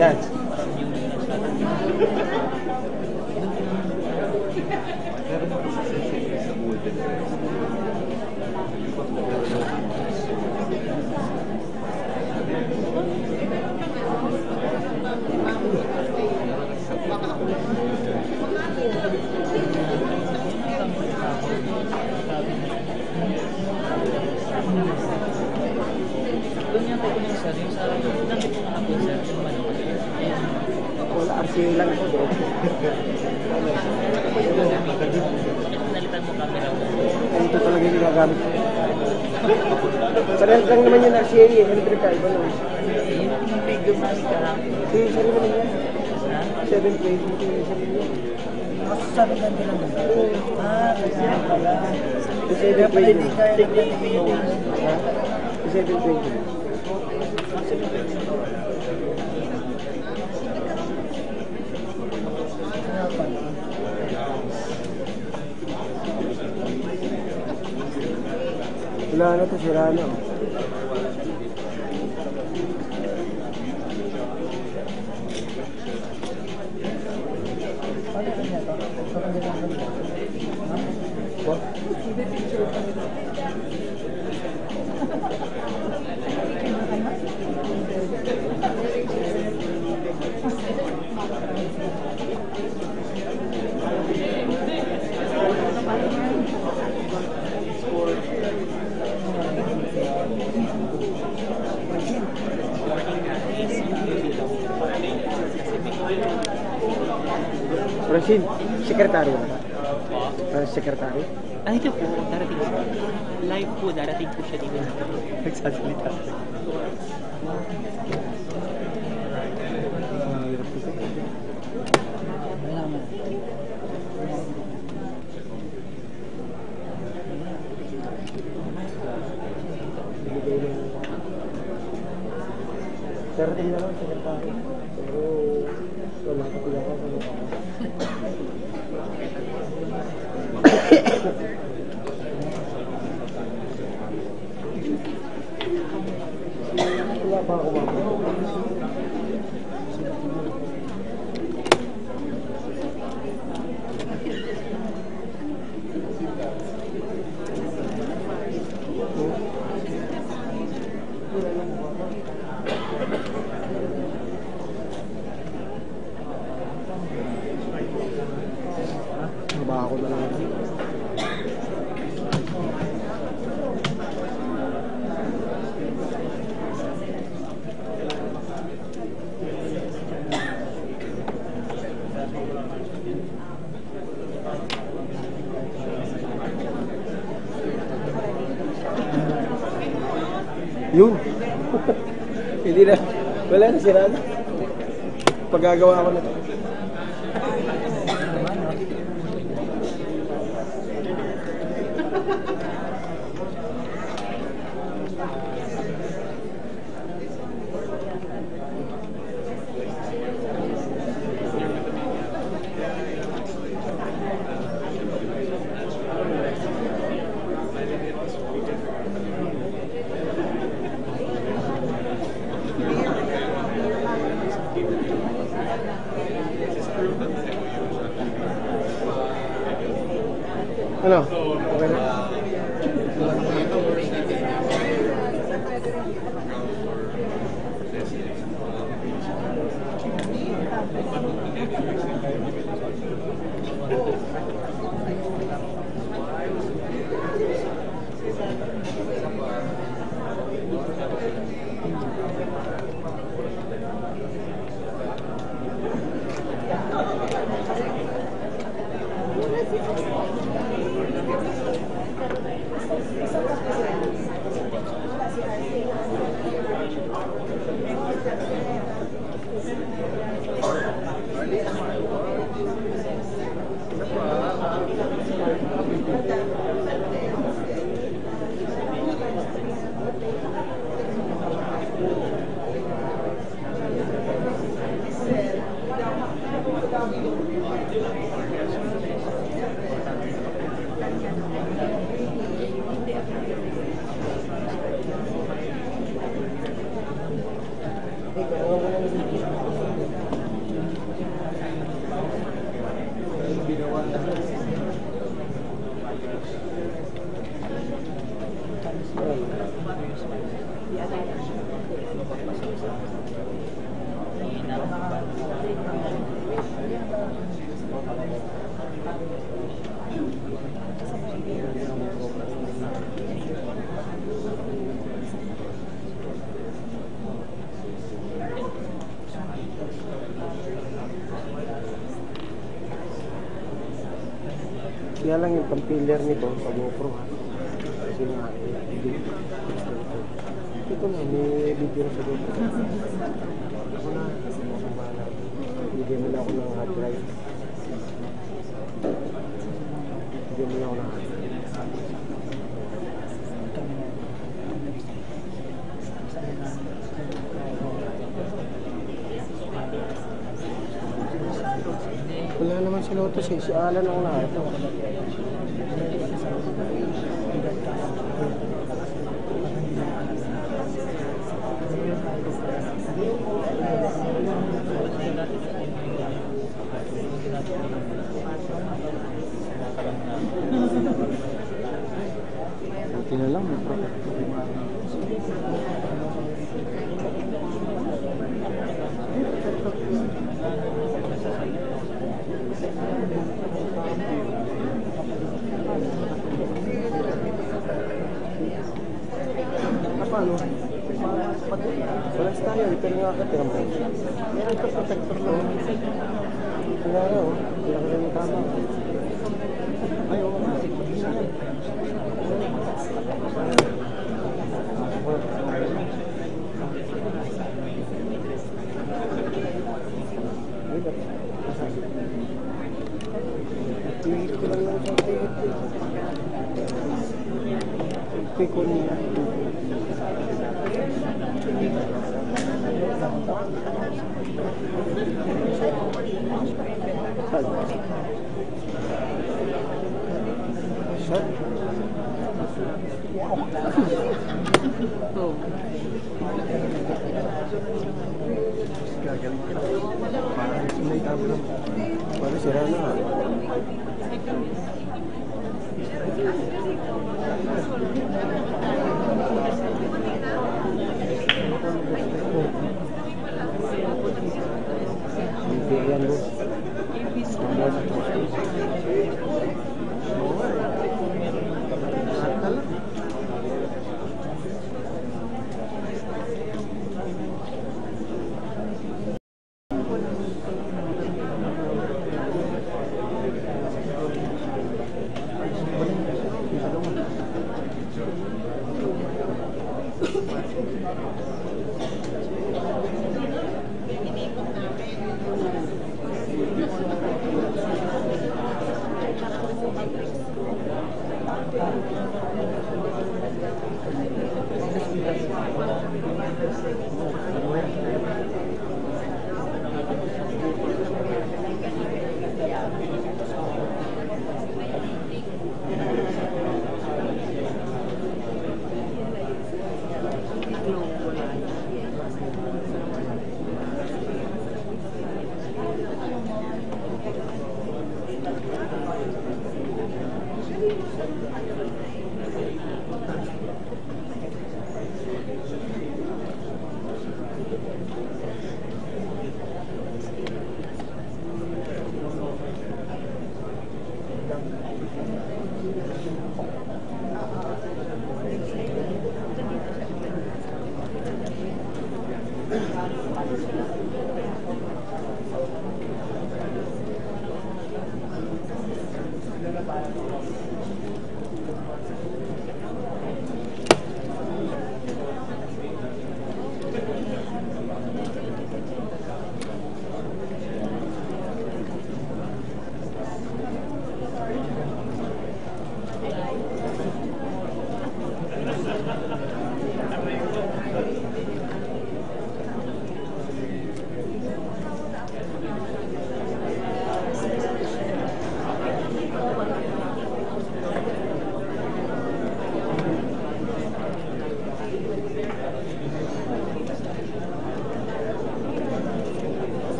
Yan. Wala RCA lang po. Nalitan mo camera mo. Ay, ito talaga yung ginagamit ko. Sarili lang naman yung RCA eh. Electrical ba naman? Yung figure namin kahapon. Yung sarili naman yan. Ha? 720 yung sarili yan. Mas sabi lang din naman. Kaya pala. Yung 720. Tignan mo yung Yung 720. Wala na to, sira na. Rasin, sekretary ba? Sekretary? Ah, ito po, darating siya. Live po, darating po siya dito. Nagsasalita. Darating na lang, sekretary. Pero wala ka pila ka. trabaho na lang. Yun. Hindi na. Wala na, sira na. Paggagawa ko na ito. Ano? Okay na? Kaya lang yung pang-filler nito sa GoPro. Kasi nga, ito na, may video na sa GoPro. Ako na, bigyan mo na ako ng hard drive. Bigyan mo na ako ng hard drive. Wala naman si Lotus eh. Si Alan ang lahat. Buti na lang. Paano? Walang tayo, ito nga ka tira mo. Meron ka protector to. Kaya nga o, kaya ka rin yung tama. Ay, oo nga. Tigit ko lang lang sa tigit ko. Tigit ko niya. Shot. Oh. Gagaling ka. Parang may tabo lang. Parang sira na nga. Ayan, boss.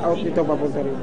Out dito papunta rin.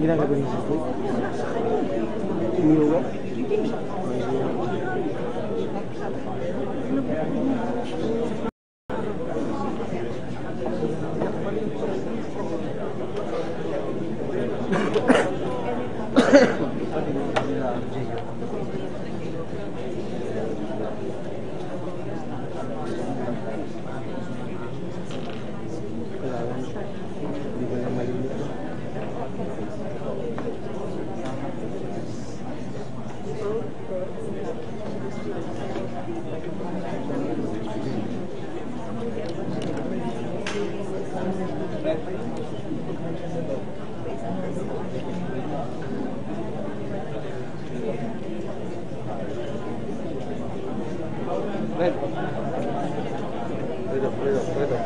Ginagawa niya sa food. Iniuwa. Wala Red. Pwede.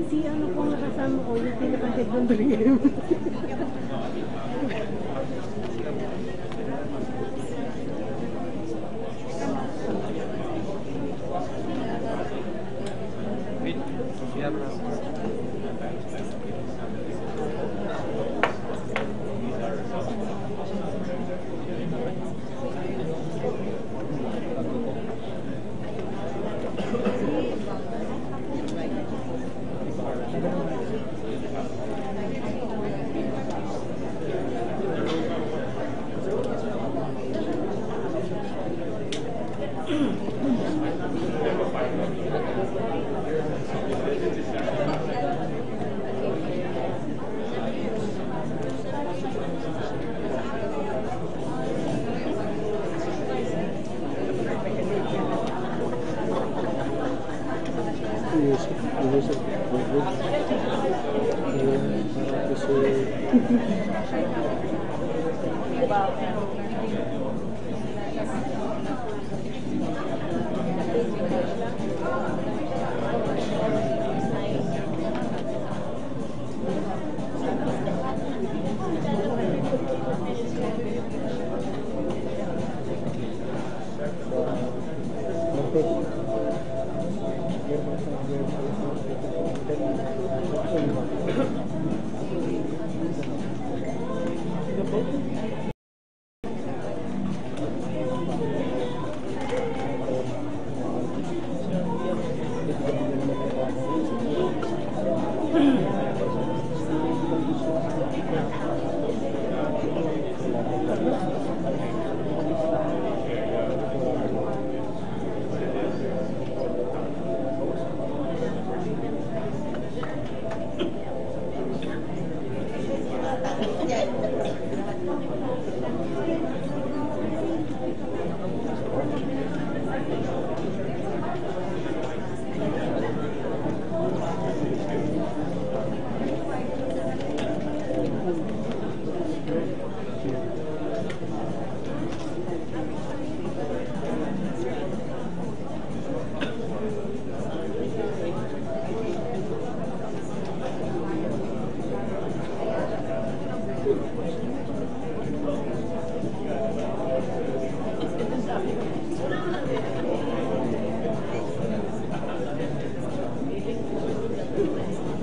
Si ano po ang kasama ko, yung pinaka-head ng dream. Music. Good.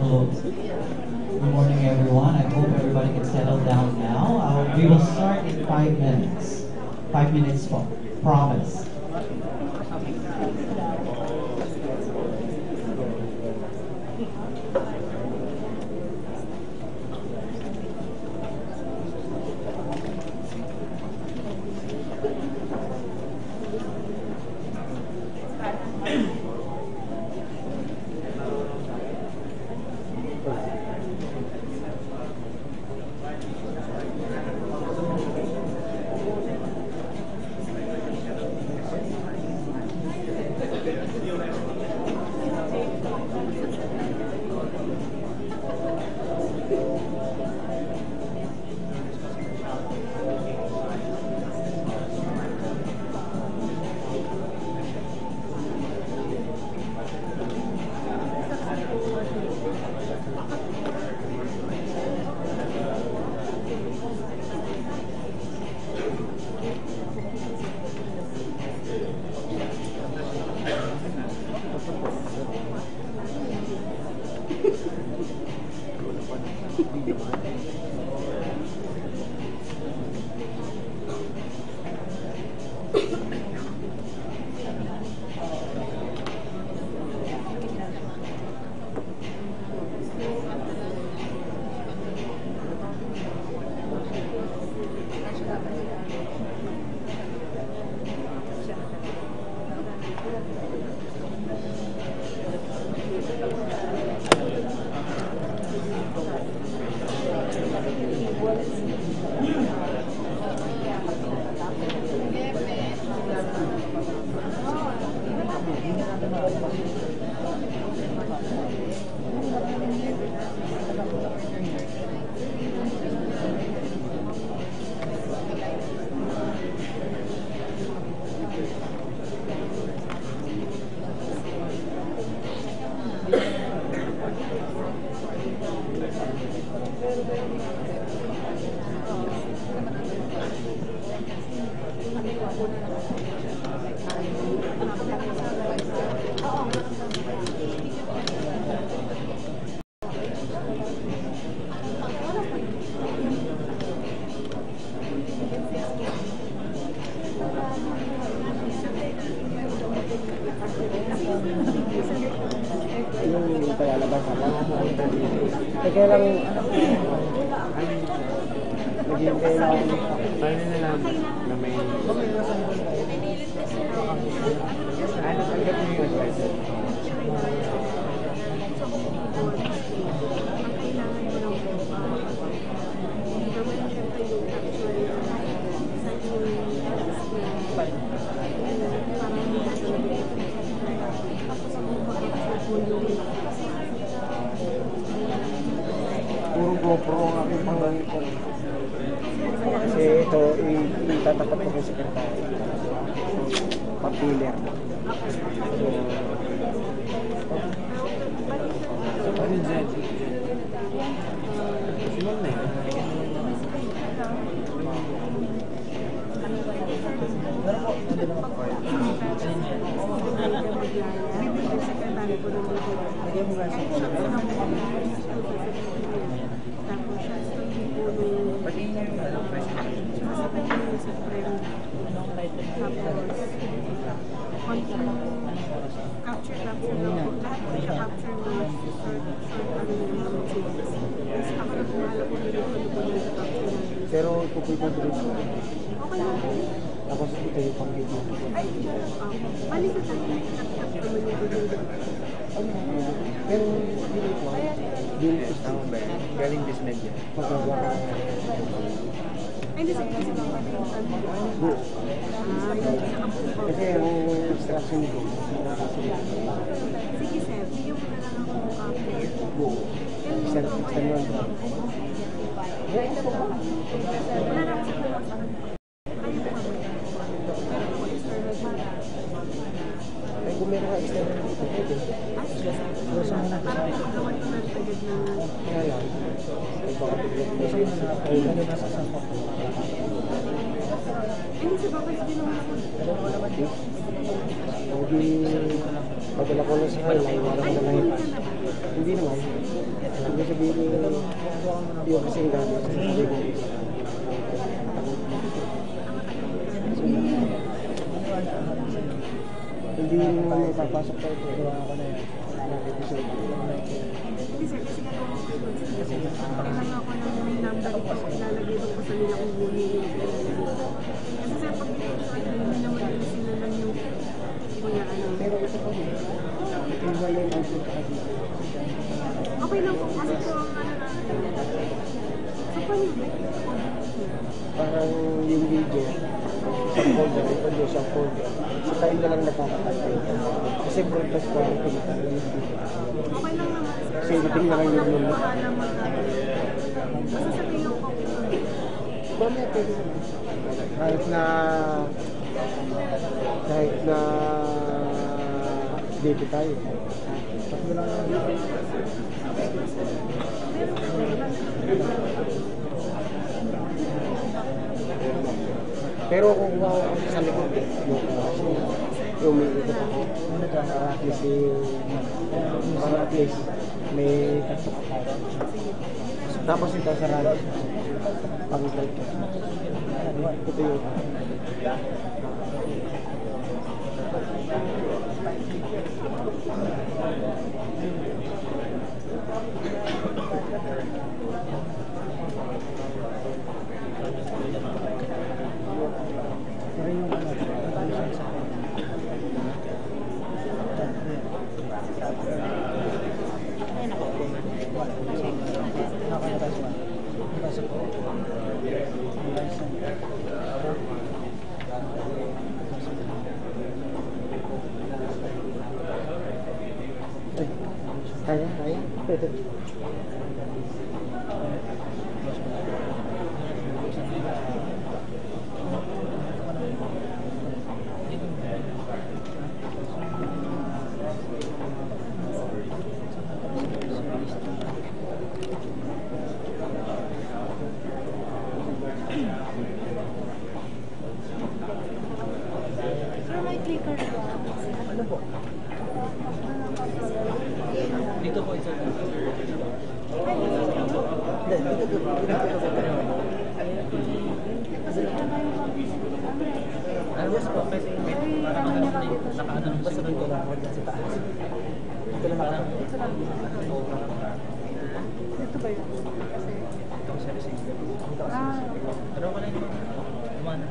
Hello. Good morning, everyone. I hope everybody can settle down now. We will start in 5 minutes. 5 minutes, promise. Yung palalabas ako. Kaya lang, naghihintay na ako. Paano na naman na may... Ano, tanggap mo yung advice? GoPro ang aking pangalan ko. Kasi ito, itatapat ko kay sekretary. Papiler. Ano dyan? Simon na yun. Sekretary ko ng Lagyan mo nga sa phone. tapos siya po nung Pati niya yung masakit yung sa friend. Tapos capture lang po lang. Lahat po siya capture ng short ano yung mga series. Tapos ako na pumahala po nila kung ano po yung capture natin. pero pupunta ko rin. Okay lang po. Tapos ito yung pang-video. Ay, balik sa tayo may nag-tap naman yung video. Pero din is tama ba yan? Galing business yan. Magagawa ka. Ay, hindi sa kasi mga Buo. Kasi ang instruction ko. sige sir, bigyan mo na lang ako after. Buo. Send mo. Wala na ako sa kumakas. Ayun po. Pero po external pa. Ay, kung meron ka external dito, pwede. Gusto mo na parang pagkawan ko na agad na Kaya lang. Ay, baka bigla ko sa ay, nasa sa hindi sa babay din naman ako. hindi padala ko na sa highlight, wala ko na lang. Hindi naman. Hindi sabihin yung kasing gamit sa sabi ko. Hindi naman may papasok tayo ito. Gawa ko na yan. Episode. Hindi sir, kasi nga kasi kailangan ako ng may number ko ilalagay doon ko sa nila kung huli yung ilalagay. Kasi sir, pag hindi naman nila sila lang yung kuya ano. Pero ito pa rin. Iba yung output ka dito. Okay lang po kasi po ang ano na. So paano yun? Parang yung video, isang folder, ito yung isang folder. So tayo na lang nakakatay. Kasi broadcast ko ang pinatay yung video. Okay lang naman sir. Kasi editing na lang yung Ako yun. lang bahala Basta sabihin ko Mamaya pwede naman. Kahit na dito tayo. Tatlo lang naman dito. Pero kung kuha ko sa likod, yung may ikot ako, para at least may katok. Tapos ito sa radyo, pang-type ko. Ito yun. Kaya. Sir, may clicker ba? Ano po? Dito po isa. Ano mas po kasi parang nakaano ng basta dito lang ako sa taas. Dito lang parang Ito ba yun? ito sa receiver. Pero wala naman. Lumana.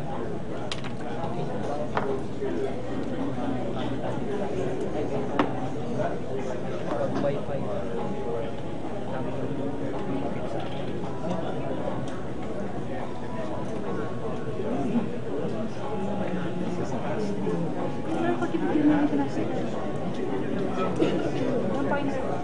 Wi-Fi. Pero pag ipagin mo ito na siya. Yung pointer ba?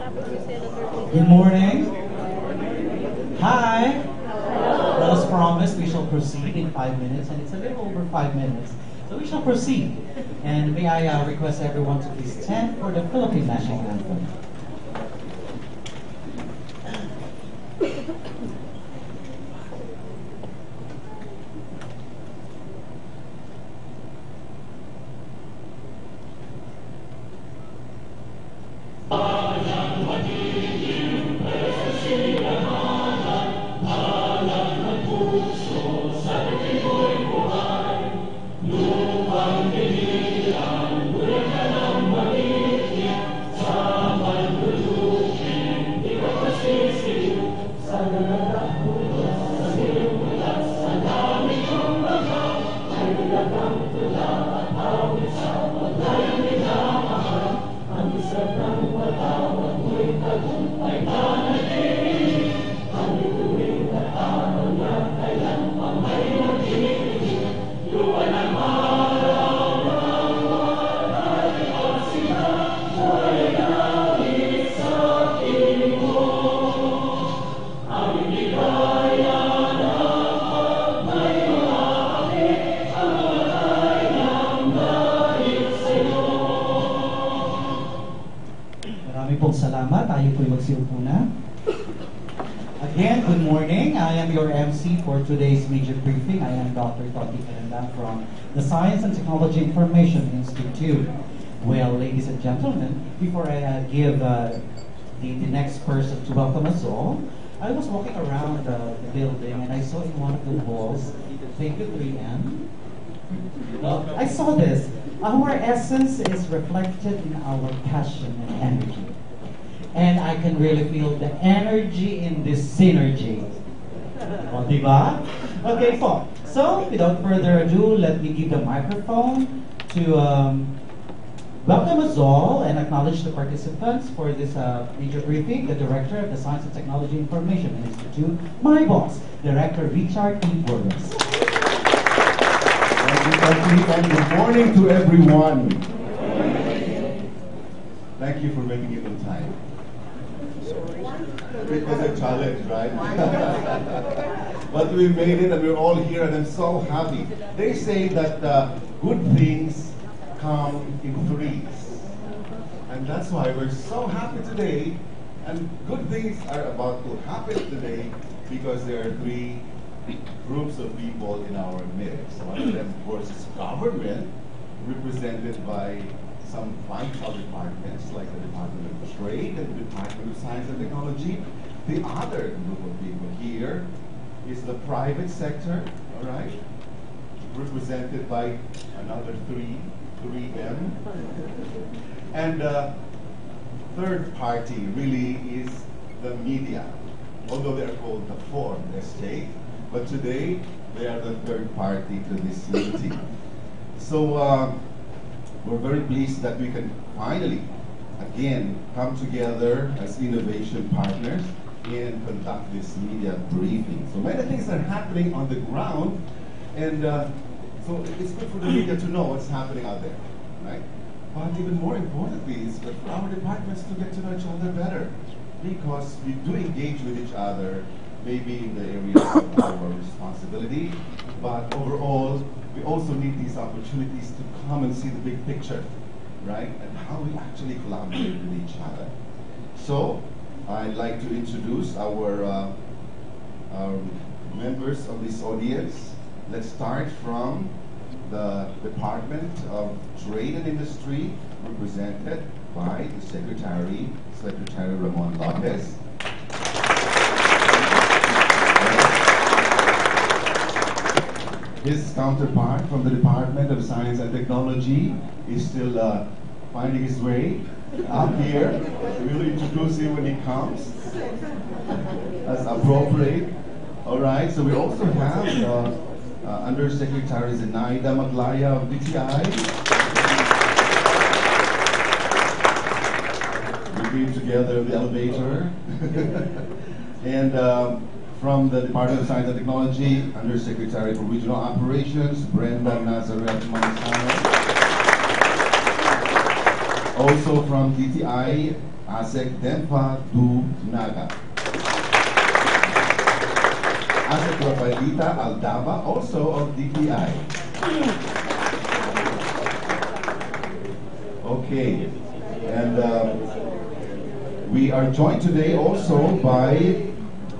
Good morning. Hi. Let us promise we shall proceed in 5 minutes, and it's a little over 5 minutes. So we shall proceed. And may I request everyone to please stand for the Philippine National Anthem. Salamat. Tayo po'y magsiupo na. Again, good morning. I am your MC for today's major briefing. I am Dr. Dti&Dost from the Science and Technology Information Institute. Well, ladies and gentlemen, before I give the next person to welcome us all, I was walking around the building and I saw in one of the walls, thank you 3M. I saw this. Our essence is reflected in our passion and energy. And I can really feel the energy in this synergy. O, diba? Okay po. So, without further ado, let me give the microphone to welcome us all and acknowledge the participants for this major briefing, the Director of the Science and Technology Information Institute, my boss, Director Richard E. Burgos. Thank you, Patrick, and good morning to everyone. Thank you for making it on time. It was a challenge, right? But we made it and we're all here and I'm so happy. They say that good things come in threes. And that's why we're so happy today. And good things are about to happen today because there are three groups of people in our midst. One of them, of course, is government, represented by some vital departments like the Department of Trade and the Department of Science and Technology. The other group of people here is the private sector, all right, represented by another 3M. And third party really is the media, although they're called the fourth estate, but today they are the third party to this meeting. So we're very pleased that we can finally, again, come together as innovation partners and conduct this media briefing. So many things are happening on the ground, and so it's good for the media to know what's happening out there, right? But even more importantly is for our departments to get to know each other better, because we do engage with each other, maybe in the areas of our responsibility, but overall, we also need these opportunities to come and see the big picture, right? And how we actually collaborate with each other. So, I'd like to introduce our members of this audience. Let's start from the Department of Trade and Industry, represented by the Secretary Ramon Lopez. His counterpart from the Department of Science and Technology is still finding his way up here. We'll introduce him when he comes, as appropriate. All right, so we also have Undersecretary Zenaida Maglaya of DTI. We came together in the elevator. And from the Department of Science and Technology, Undersecretary for Regional Operations, Brenda Nazareth Manzano. Also from DTI, Asek Dempa Du Naga. Asek Rafaelita Aldaba, also of DTI. Okay, and we are joined today also by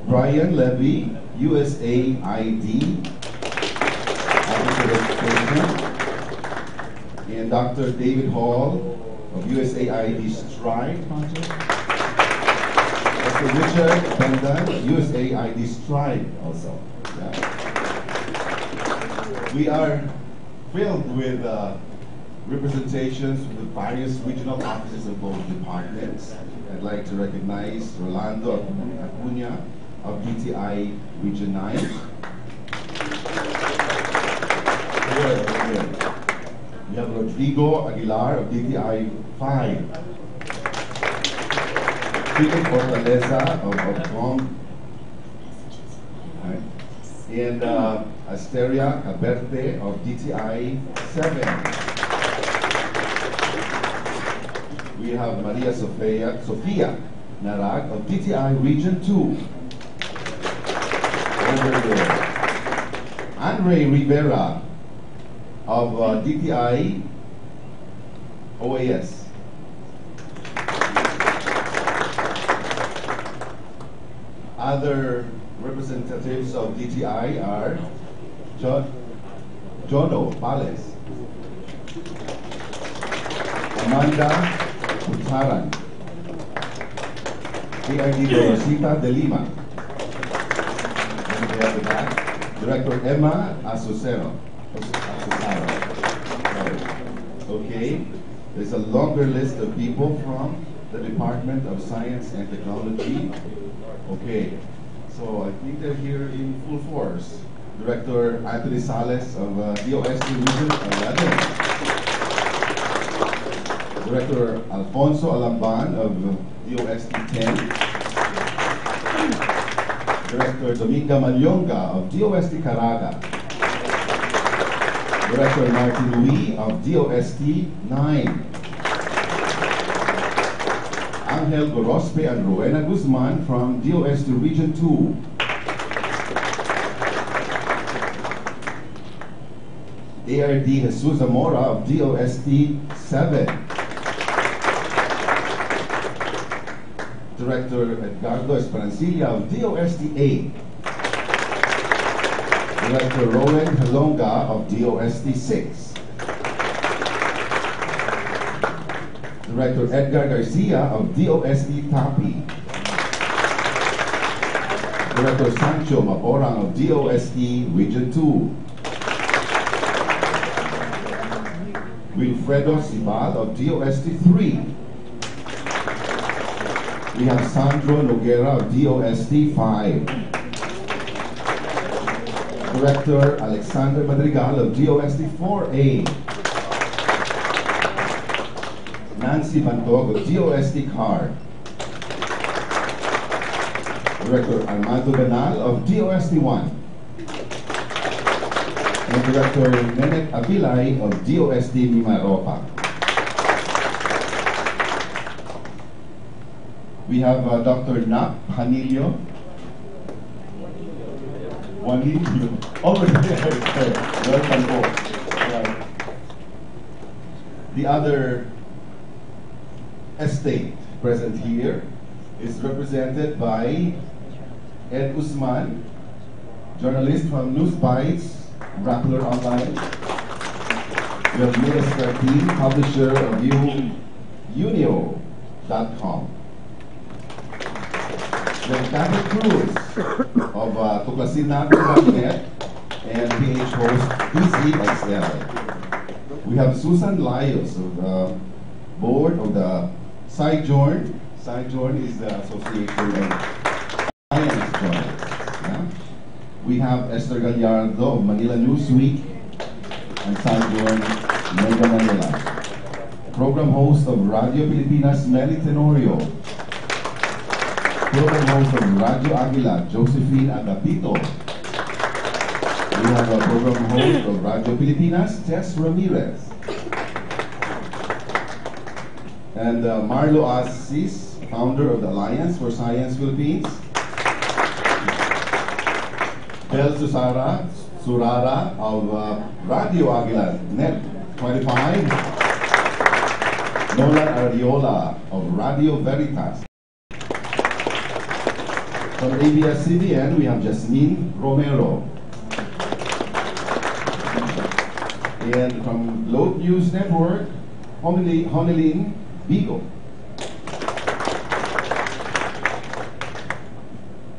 Brian Levy, USAID, Officer of Education, and Dr. David Hall of USAID Stride Project. Dr. Richard Bendan, USAID Stride also. Yeah. We are filled with representations from the various regional offices of both departments. I'd like to recognize Rolando Acuña of DTI Region 9. Here. We have Rodrigo Aguilar of DTI 5. Philip Fortaleza of COM. Right. And Asteria Caberte of DTI 7. We have Maria Sofia Narag of DTI Region 2. Over there. Andre Rivera of DTI OAS. Other representatives of DTI are Jono Pales, Amanda Utaran, DID Rosita de Lima, and we have the back, Director Emma Azucero. Okay, there's a longer list of people from the Department of Science and Technology. Okay, so I think they're here in full force. Director Anthony Sales of DOST Region 11. Director Alfonso Alamban of DOST 10. Director Dominga Malyonga of DOST Caraga. Director Martin Louis of DOST 9. Angel Gorospe and Rowena Guzman from DOST Region 2. ARD Jesus Zamora of DOST 7. Director Edgardo Esperancilla of DOST 8. Director Roland Halonga of DOST 6. Director Edgar Garcia of DOST Tapi. Director Sancho Maporang of DOST Region 2. Wilfredo Sibal of DOST 3. We have Sandro Noguera of DOST 5. Director Alexander Madrigal of DOST 4A. Nancy Bantog of DOST CAR. Director Armando Benal of DOST 1. And Director Nenek Abilay of DOST Mimaropa. We have Dr. Nap Hanilio. Juanilio. Over there. Welcome po. The other estate present here is represented by Ed Usman, journalist from News Bites, Rappler Online. We have Mila Scarpin, publisher of Unio.com. We have Cathy Cruz of Tuklasin.net and PH host DCXL. We have Susan Laios of the board of the Scijourn. Scijourn is the association of science journalists. Yeah? We have Esther Gallardo of Manila Newsweek and Scijourn Mega Manila. Program host of Radio Pilipinas, Meli Tenorio. Program host of Radio Aguila, Josephine Agapito. We have a program host of Radio Pilipinas, Tess Ramirez. And Marlo Assis, founder of the Alliance for Science Philippines. Bel Surara of Radio Aguilar, Net 25. Nolan Ariola of Radio Veritas. From ABS-CBN, we have Jasmine Romero. And from Globe News Network, Honelin Bigo.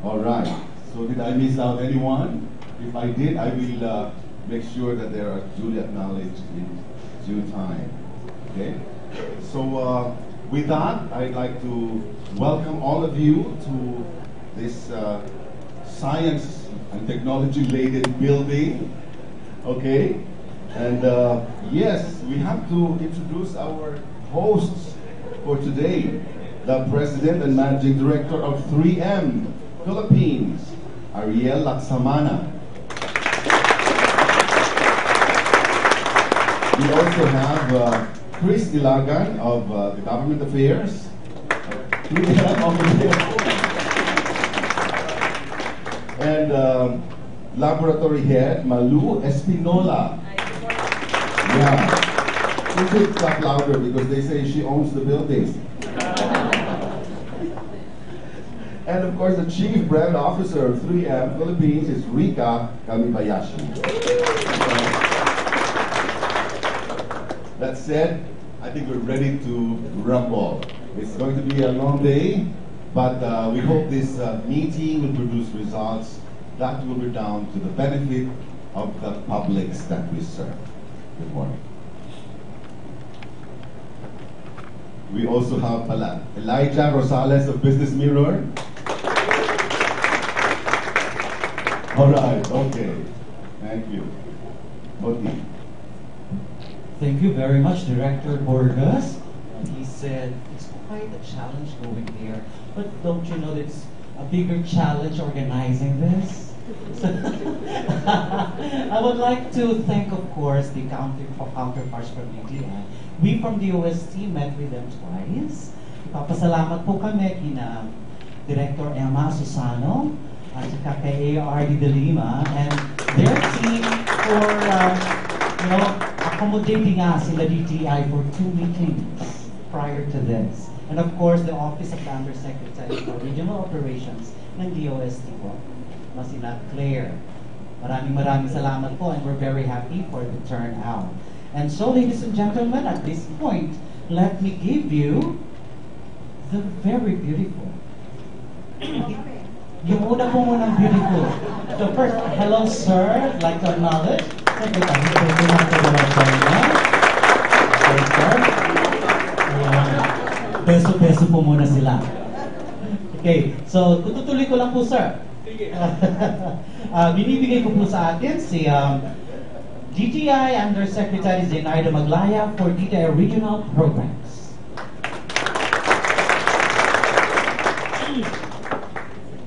All right. So did I miss out anyone? If I did, I will make sure that they are duly acknowledged in due time. Okay? So with that, I'd like to welcome all of you to this science and technology-laden building. Okay? And yes, we have to introduce our hosts for today. The President and Managing Director of 3M Philippines, Ariel Laksamana. We also have Chris Ilagan of the Government Affairs. And Laboratory Head, Malu Espinola. Yeah. You should clap louder because they say she owns the building. And of course, the Chief Brand Officer of 3M Philippines is Rika Kamibayashi. That said, I think we're ready to rumble. It's going to be a long day, but we hope this meeting will produce results that will be down to the benefit of the publics that we serve. Good morning. We also have Elijah Rosales of Business Mirror. All right, okay. Thank you. Moti. Thank you very much, Director Borgas. He said it's quite a challenge going there, but don't you know that it's a bigger challenge organizing this? I would like to thank, of course, the counterparts from DTI. We from the OST met with them twice. Papasalamat po kami kina Director Emma Susano at saka kay A.R.D. De Lima and their team for accommodating us in the DTI for 2 meetings prior to this. And of course, the Office of the Undersecretary for Regional Operations ng DOST po, na sila Claire. Maraming salamat po and we're very happy for the turnout. And so, ladies and gentlemen, at this point, let me give you the very beautiful. Yung una po munang beautiful. So first, hello sir, I'd like to acknowledge. Secretary, peso-peso po muna sila. Okay, so tutuloy ko lang po sir. Binibigay ko po sa atin si DTI Undersecretary Zenaida Maglaya for DTI Regional Programs.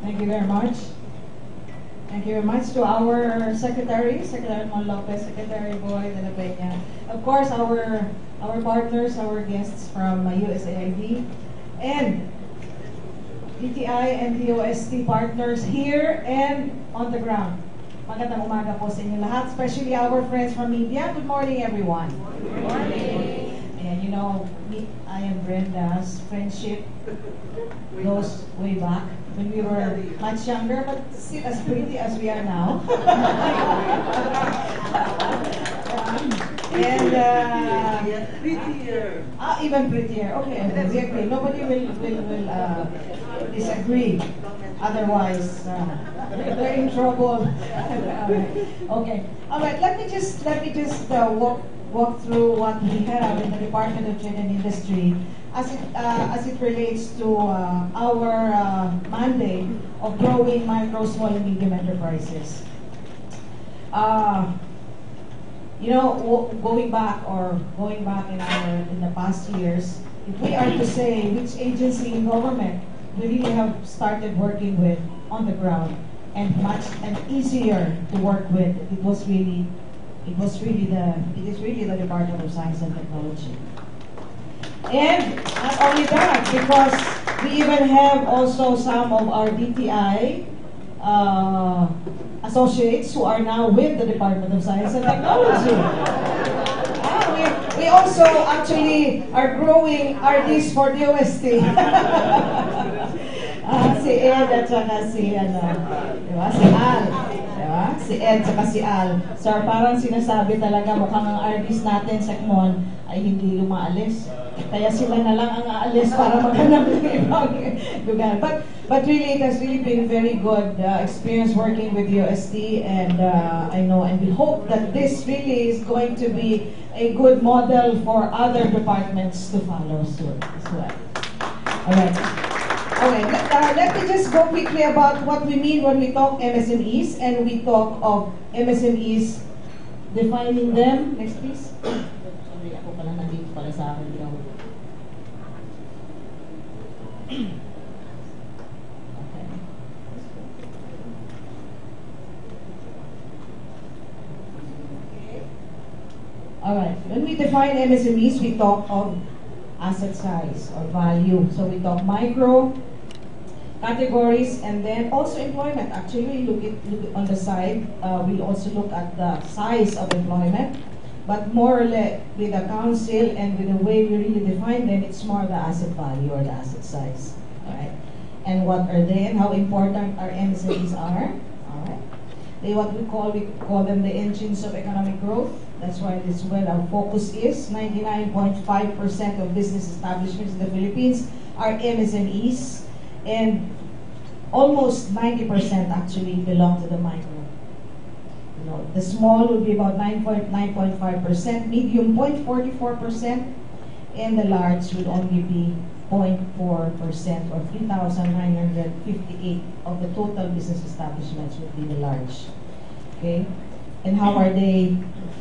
Thank you very much. Thank you very much to our Secretary Mon Lopez, Secretary Boy de la Peña. Of course, our partners, our guests from USAID, and DTI and DOST partners here and on the ground. Magandang umaga po sa inyo lahat, especially our friends from media. Good morning, everyone. Good morning. And you know, I and Brenda's friendship goes way back when we were much younger, but still as pretty as we are now. And prettier. Even prettier. Okay, we agree. Nobody will disagree. Otherwise, we're in trouble. Okay. All right. Let me just walk through what we have in the Department of Trade and Industry as it relates to our mandate of growing micro, small, and medium enterprises. You know, going back in the past years, if we are to say which agency in government we really have started working with on the ground and much and easier to work with, it is really the Department of Science and Technology. And not only that, because we even have also some of our DTI associates who are now with the Department of Science and Technology. We also actually are growing RDs for DOST. Si Ed at saka si diba? Si Al. Diba? Si Ed at si Al. So parang sinasabi talaga mukhang ang RDs natin sa CMON ay hindi lumaalis. Kaya sila na lang ang aalis para maghanap ng ibang lugar. But really, it has really been very good experience working with DOST, and I know and we hope that this really is going to be a good model for other departments to follow soon as well. All right. Okay, let me just go quickly about what we mean when we talk MSMEs, and we talk of MSMEs, defining them. Next, please. Sorry, ako pala nandito pala sa akin. Alright, when we define MSMEs, we talk of asset size or value. So we talk micro categories and then also employment. Actually, look at on the side, we also look at the size of employment. But more or less with the council and with the way we really define them, it's more the asset value or the asset size. Alright. And what are they and how important our MSMEs are. Alright. They what we call them the engines of economic growth. That's why this is where our focus is. 99.5% of business establishments in the Philippines are MSMEs, and almost 90% actually belong to the micro. You know, the small would be about 9.5%, medium 0.44%, and the large would only be 0.4% or 3,958 of the total business establishments would be the large. Okay, and how are they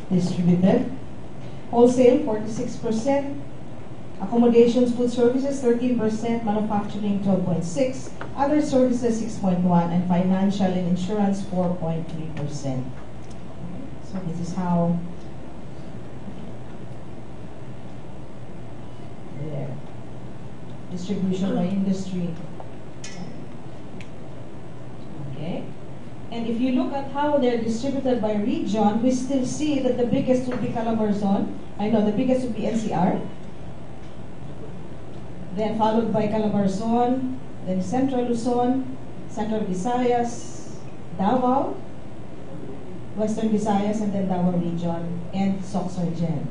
distributed? Wholesale 46%, accommodations, food services 13%, manufacturing 12.6%, other services 6.1%, and financial and insurance 4.3%. So this is how there. Distribution by industry. Okay. And if you look at how they're distributed by region, we still see that the biggest would be Calabarzon. I know the biggest would be NCR. Then followed by Calabarzon, then Central Luzon, Central Visayas, Davao, Western Visayas, and then Davao region, and Sorsogen.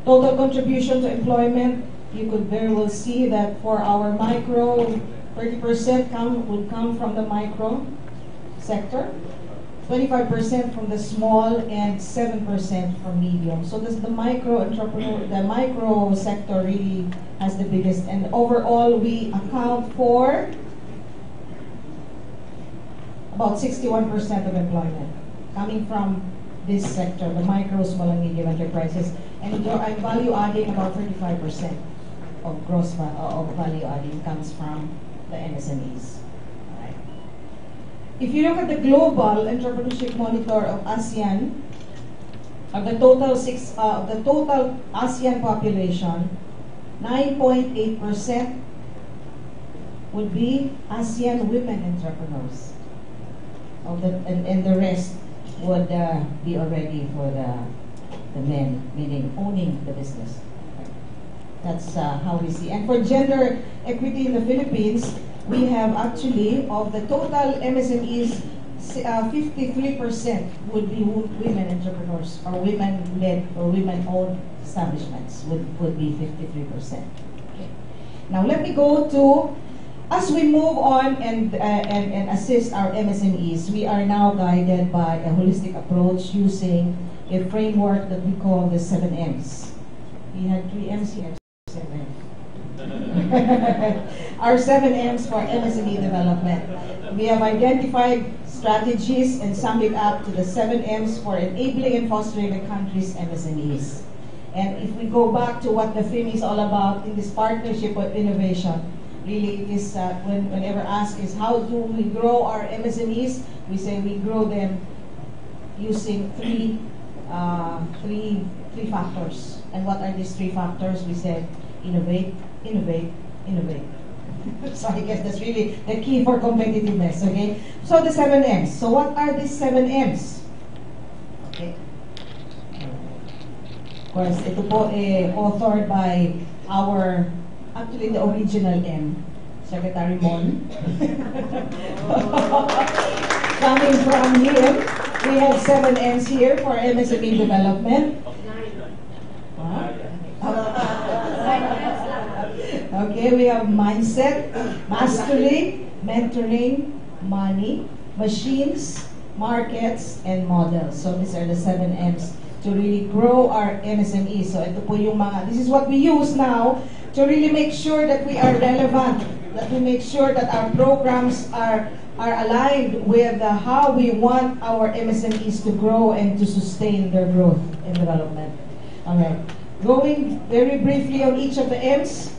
Total contribution to employment, you could very well see that for our micro, 30% would come from the micro sector, 25% from the small, and 7% from medium. So this the micro entrepreneur, the micro sector really has the biggest, and overall we account for about 61% of employment coming from this sector, the micro, small, and medium enterprises. And value adding, about 35% of gross of value adding comes from the MSMEs. Right. If you look at the global entrepreneurship monitor of ASEAN, of the total ASEAN population, 9.8% would be ASEAN women entrepreneurs. And the rest would be already for the men, meaning owning the business. That's how we see. And for gender equity in the Philippines, we have actually, of the total MSMEs, 53% would be women entrepreneurs, or women-led or women-owned establishments would be 53%. Okay. Now let me go to, as we move on and assist our MSMEs, we are now guided by a holistic approach using a framework that we call the 7 M's. We had 3 M's here. 7. Our 7 M's for MSME development. We have identified strategies and summed it up to the 7 M's for enabling and fostering the country's MSMEs. And if we go back to what the theme is all about in this partnership of innovation, really it is, whenever asked is how do we grow our MSMEs, we say we grow them using three factors. And what are these three factors? We said innovate, innovate, innovate. So I guess that's really the key for competitiveness, okay? So the 7 M's. So what are these 7 M's? Okay. Of course, ito po authored by actually the original M, Secretary Mon. Coming from him, we have 7 M's here for MSME development. Okay, we have mindset, mastery, mentoring, money, machines, markets, and models. So these are the 7 M's to really grow our MSME. So ito po yung this is what we use now to really make sure that we are relevant, that we make sure that our programs are aligned with how we want our MSMEs to grow and to sustain their growth and development. All right, going very briefly on each of the M's.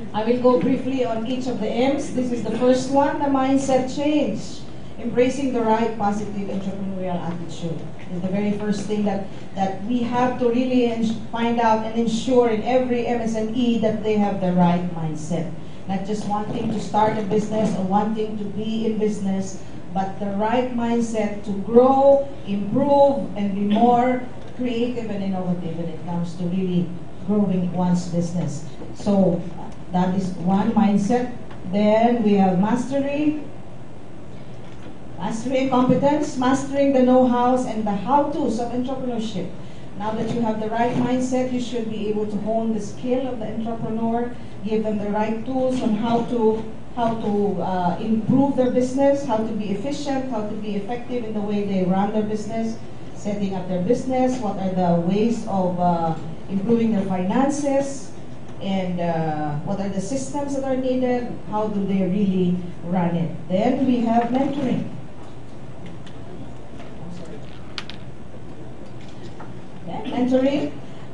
I will go briefly on each of the M's. This is the first one, the mindset change. Embracing the right positive entrepreneurial attitude is the very first thing that we have to really find out and ensure in every MSME that they have the right mindset. Not just wanting to start a business or wanting to be in business, but the right mindset to grow, improve, and be more creative and innovative when it comes to really growing one's business. So that is one mindset. Then we have mastery and competence, mastering the know-hows and the how-tos of entrepreneurship. Now that you have the right mindset, you should be able to hone the skill of the entrepreneur, give them the right tools on how to improve their business, how to be efficient, how to be effective in the way they run their business, setting up their business, what are the ways of improving their finances, and what are the systems that are needed, how do they really run it. Then we have mentoring.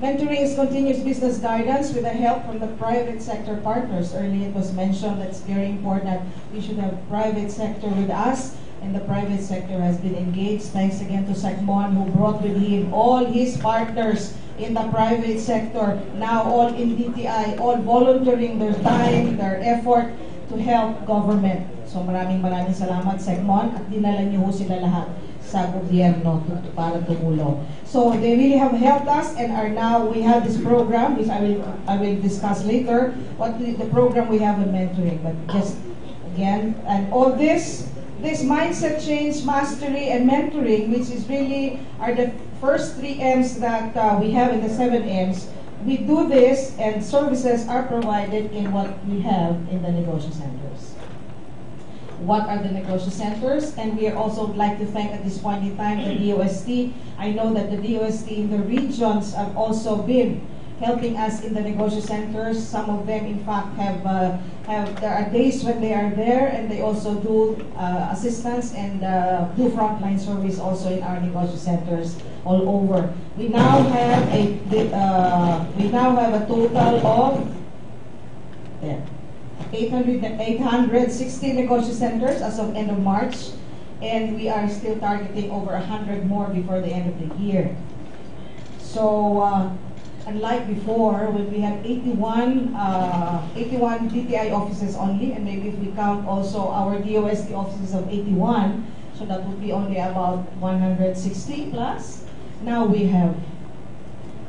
Mentoring is continuous business guidance with the help from the private sector partners. Earlier it was mentioned that's very important that we should have private sector with us, and the private sector has been engaged. Thanks again to Secmon, who brought with him all his partners in the private sector, now all in DTI, all volunteering their time, their effort to help government. So maraming salamat, Secmon, at dinala niyo ho sila lahat sa gobyerno para tumulong. So they really have helped us and are now, we have this program, which I will discuss later, what the program we have in mentoring. But just again, and all this mindset change, mastery, and mentoring, which is really are the first 3 M's that we have in the 7 M's. We do this and services are provided in what we have in the negotiation centers. What are the negotiation centers? And we also like to thank at this point in time the DOST. I know that the DOST in the regions have also been helping us in the negotiation centers. Some of them, in fact, there are days when they are there, and they also do assistance and do frontline service also in our negotiation centers all over. We now have a total of 860 negotiation centers as of end of March, and we are still targeting over 100 more before the end of the year. So unlike before, when we had 81 DTI offices only, and maybe if we count also our DOST offices of 81, so that would be only about 160 plus. Now we have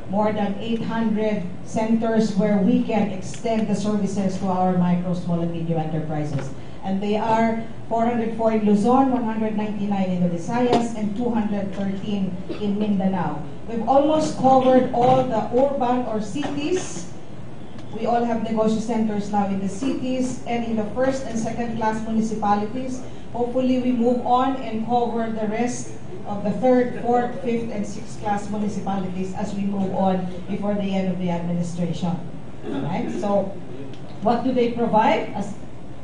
more than 800 centers where we can extend the services to our micro, small, and medium enterprises. And they are 404 in Luzon, 199 in the Visayas, and 213 in Mindanao. We've almost covered all the urban or cities. We all have negotiation centers now in the cities and in the first and second class municipalities. Hopefully we move on and cover the rest of the third, fourth, fifth, and sixth class municipalities as we move on before the end of the administration. Right? So what do they provide? As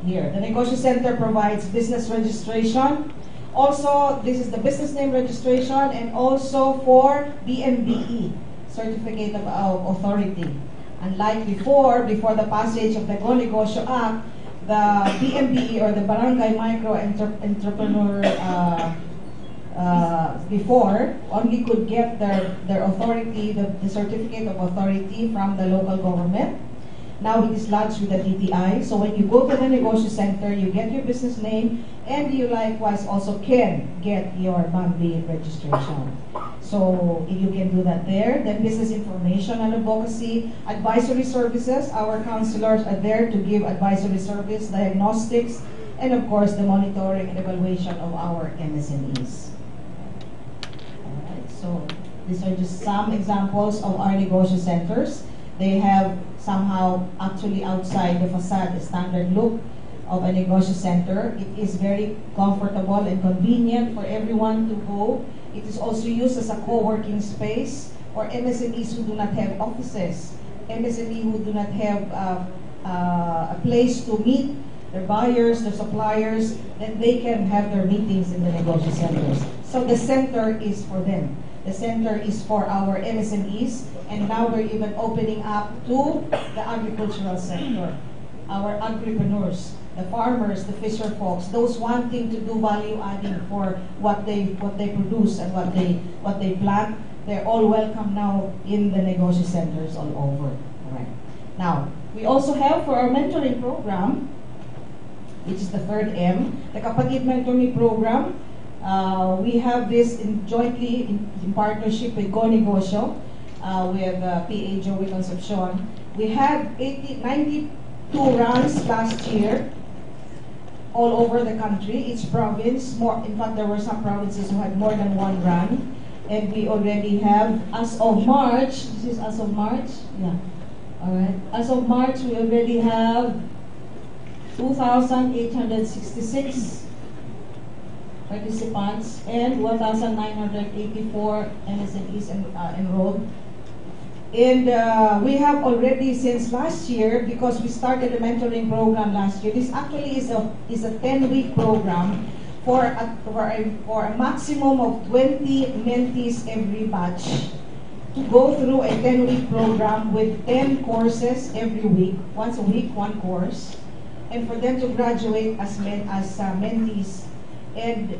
here, the negotiation center provides business registration. Also, this is the business name registration, and also for BMBE, Certificate of Authority. Unlike before the passage of the Go Negosyo Act, the BMBE or the Barangay Micro Entrepreneur before only could get their authority, the certificate of authority from the local government. Now it is lodged with the DTI. So when you go to the Negosyo Center, you get your business name, and you likewise also can get your BAMBI registration. So if you can do that there, then business information and advocacy, advisory services, our counselors are there to give advisory service, diagnostics, and of course the monitoring and evaluation of our MSMEs. Alright, so these are just some examples of our Negosyo Centers. They have somehow actually outside the facade, the standard look of a Negosyo Center. It is very comfortable and convenient for everyone to go. It is also used as a co-working space for MSMEs who do not have offices, MSME who do not have a place to meet their buyers, their suppliers, then they can have their meetings in the Negosyo Centers. So the center is for them. The center is for our MSMEs, and now we're even opening up to the agricultural sector, our agripreneurs, the farmers, the fisher folks, those wanting to do value adding for what they produce and what they plant. They're all welcome now in the Negosyo Centers all over. All right. Now we also have for our mentoring program, which is the third M, the Kapatid Mentor Me program. We have this jointly in partnership with Go Negosyo, with PA Joey Concepcion. We had 92 runs last year all over the country, each province. In fact, there were some provinces who had more than one run. And we already have, as of March, this is as of March? Yeah. All right. As of March, we already have 2,866 participants and 1,984 MSMEs enrolled. And we have already since last year, because we started the mentoring program last year, this actually is a 10-week program for a maximum of 20 mentees every batch to go through a 10-week program with 10 courses every week, once a week, one course, and for them to graduate as mentees. And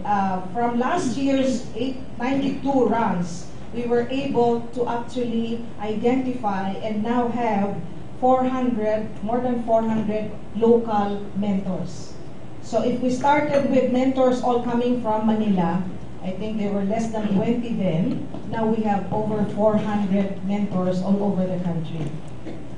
from last year's 92 runs, we were able to actually identify and now have more than 400 local mentors. So if we started with mentors all coming from Manila, I think there were less than 20 then. Now we have over 400 mentors all over the country,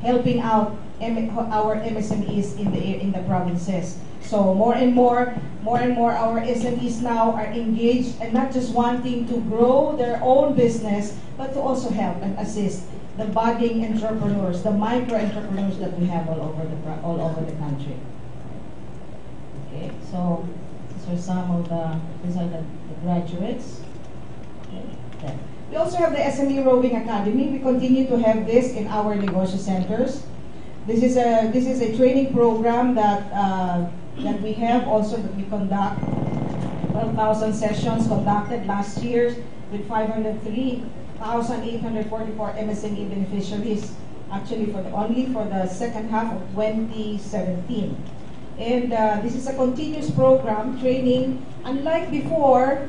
helping out our MSMEs in the provinces. So more and more our SMEs now are engaged and not just wanting to grow their own business, but to also help and assist the budding entrepreneurs, the micro entrepreneurs that we have all over the country. Okay, so these are some of the graduates. Okay. We also have the SME Rowing Academy. We continue to have this in our Negosyo Centers. This is a training program that we have also, that we conduct. 12,000 sessions conducted last year with 503,844 MSME beneficiaries, actually only for the second half of 2017. And this is a continuous program, training. Unlike before,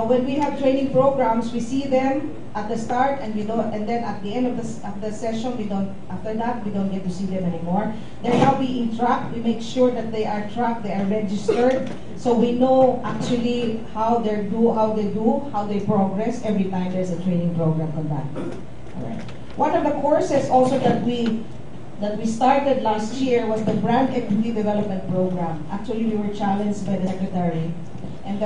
when we have training programs, we see them at the start and then at the end of the session, after that, we don't get to see them anymore. They're now being tracked. We make sure that they are tracked, they are registered, so we know actually how they progress every time there's a training program conducted. All right. One of the courses also that we started last year was the Brand Equity Development Program. Actually, we were challenged by the Secretary, and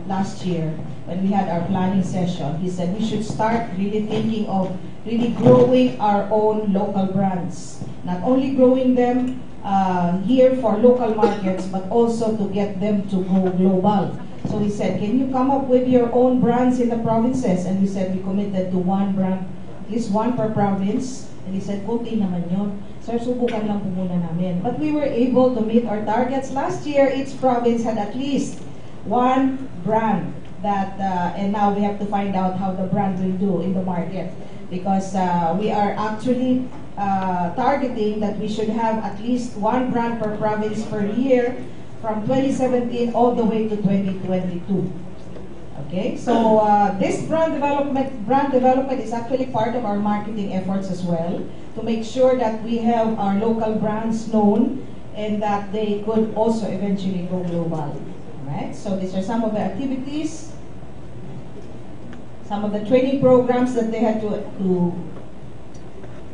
last year when we had our planning session, he said we should start really thinking of really growing our own local brands. Not only growing them here for local markets, but also to get them to go global. So he said, can you come up with your own brands in the provinces? And we said we committed to one brand, at least one per province. And he said, okay naman yun. So, subukan lang po muna namin. But we were able to meet our targets. Last year, each province had at least one brand that, and now we have to find out how the brand will do in the market, because we are actually targeting that we should have at least one brand per province per year from 2017 all the way to 2022. Okay, so this brand development is actually part of our marketing efforts as well, to make sure that we have our local brands known and that they could also eventually go global. Alright, so these are some of the activities, some of the training programs that they had to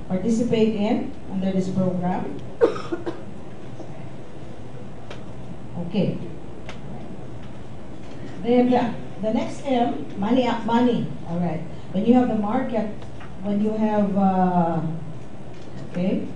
participate in under this program. Okay. Then the next M, money. All right. When you have the market, when you have, okay,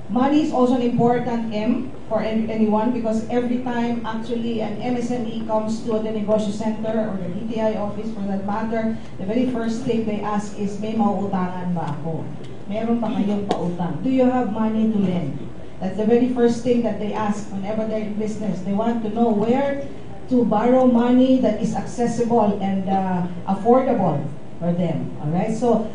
money is also an important M for anyone, because every time actually an MSME comes to the negosyo center or the DTI office for that matter, the very first thing they ask is, may mauutangan ba ako? Meron ba kayong pautang? Do you have money to lend? That's the very first thing that they ask whenever they're in business. They want to know where to borrow money that is accessible and affordable for them. All right. So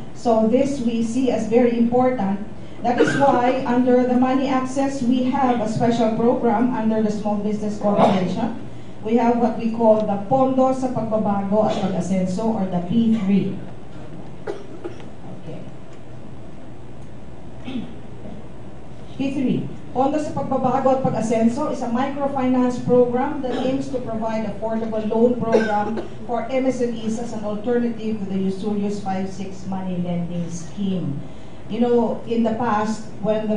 this we see as very important. That is why under the Money Access we have a special program under the Small Business Corporation. We have what we call the Pondo sa Pagbabago at Pag-asenso, or the P3. Okay. P3. Pondo sa Pagbabago at Pag-asenso is a microfinance program that aims to provide affordable loan program for MSMEs as an alternative to the usurious 5-6 money lending scheme. You know, in the past, when the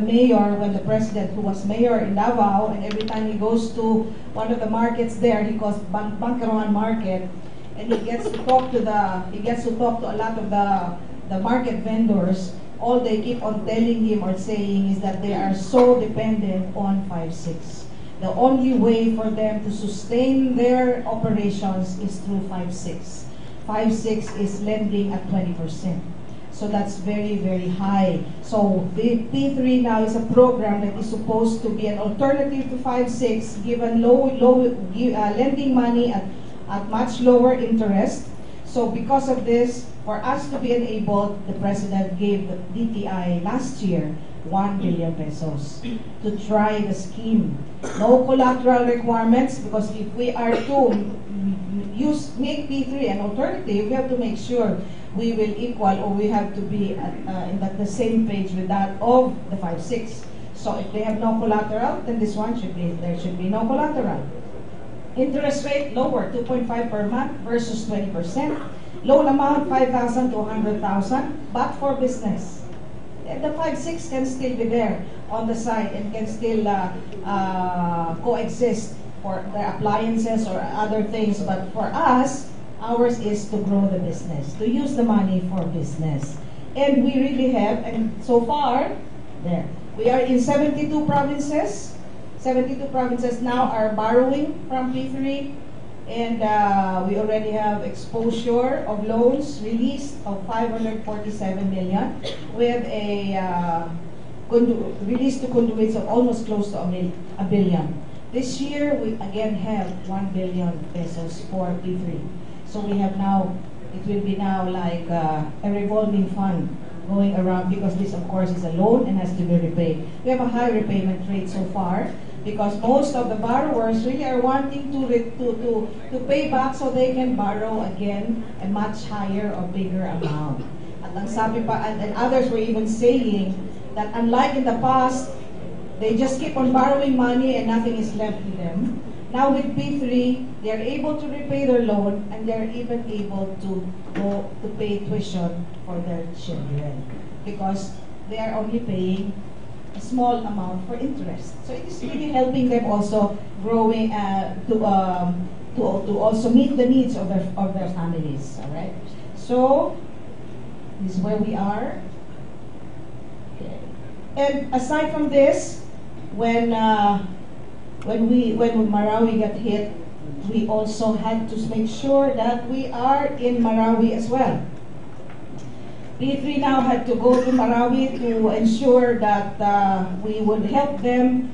president who was mayor in Davao, and every time he goes to one of the markets there, he calls Bangkaroan Market, and he gets to talk to a lot of the market vendors. All they keep on telling him or saying is that they are so dependent on 5-6. The only way for them to sustain their operations is through 5-6. 5-6 is lending at 20%. So that's very, very high. So the P3 now is a program that is supposed to be an alternative to 5-6, given lending money at much lower interest. So because of this, for us to be enabled, the President gave the DTI last year 1 billion pesos to try the scheme. No collateral requirements, because if we are to make P3 an alternative, we have to make sure we will equal, or we have to be in the same page with that of the 5-6. So if they have no collateral, then this one there should be no collateral. Interest rate lower, 2.5 per month versus 20%. Loan amount 5,000 to 100,000, but for business. The 5-6 can still be there on the side and can still coexist for the appliances or other things. But for us, ours is to grow the business, to use the money for business. And we really have, and so far, there. We are in 72 provinces. 72 provinces now are borrowing from P3. And we already have exposure of loans released of 547 million with a release to conduits of almost close to a billion. This year, we again have 1 billion pesos for P3. So we have now, it will be now like a revolving fund going around, because this, of course, is a loan and has to be repaid. We have a high repayment rate so far, because most of the borrowers really are wanting to pay back so they can borrow again a much higher or bigger amount. At ang sabi pa, and others were even saying that unlike in the past, they just keep on borrowing money and nothing is left to them. Now with P3, they are able to repay their loan, and they are even able to go to pay tuition for their children, because they are only paying a small amount for interest. So it is really helping them also growing to also meet the needs of their families. All right. So this is where we are. Okay. And aside from this, when Marawi got hit, we also had to make sure that we are in Marawi as well. P3 now had to go to Marawi to ensure that we would help them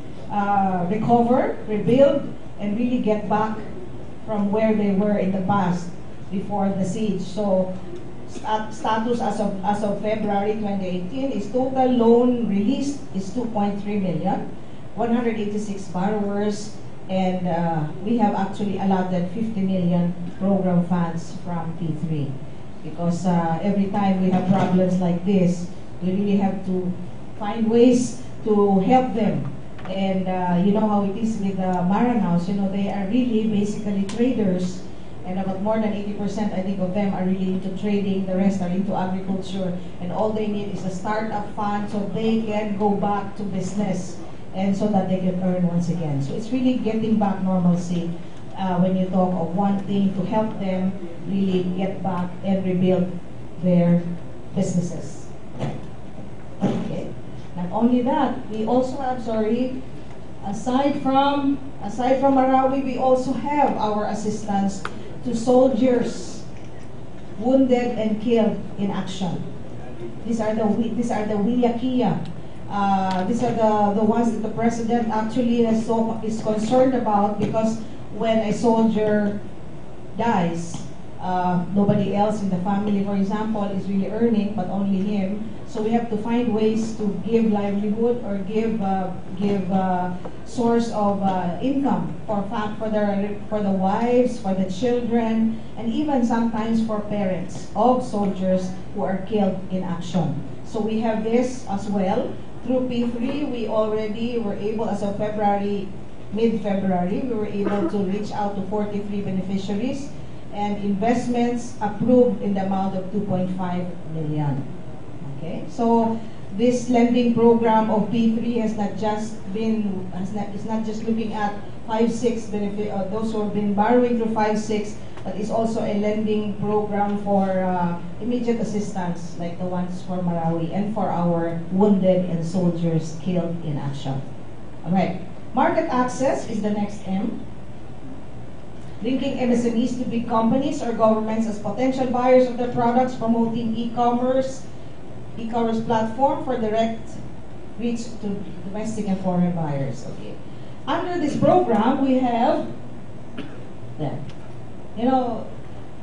recover, rebuild, and really get back from where they were in the past before the siege. So status as of February 2018 is total loan released is 2.3 million, 186 borrowers, and we have actually allotted 50 million program funds from P3. Because every time we have problems like this, we really have to find ways to help them. And you know how it is with Maranaos, you know, they are really basically traders, and about more than 80% I think of them are really into trading, the rest are into agriculture, and all they need is a startup fund so they can go back to business and so that they can earn once again. So it's really getting back normalcy when you talk of wanting to help them really get back and rebuild their businesses. Okay. Not only that, we also have, aside from Marawi, we also have our assistance to soldiers wounded and killed in action. These are the Wiyakia. These are the ones that the president actually is concerned about, because when a soldier dies, nobody else in the family, for example, is really earning, but only him. So we have to find ways to give livelihood or give source of income for the wives, for the children, and even sometimes for parents of soldiers who are killed in action. So we have this as well. Through P3, we already were able, as of mid-February, we were able to reach out to 43 beneficiaries and investments approved in the amount of 2.5 million. Okay, so this lending program of P3 has not just been, is not just looking at 5-6 those who have been borrowing through 5-6, but it's also a lending program for immediate assistance, like the ones for Marawi and for our wounded and soldiers killed in action. All right, market access is the next M. Linking MSMEs to big companies or governments as potential buyers of their products, promoting e-commerce platform for direct reach to domestic and foreign buyers. Okay. Under this program, we have, you know,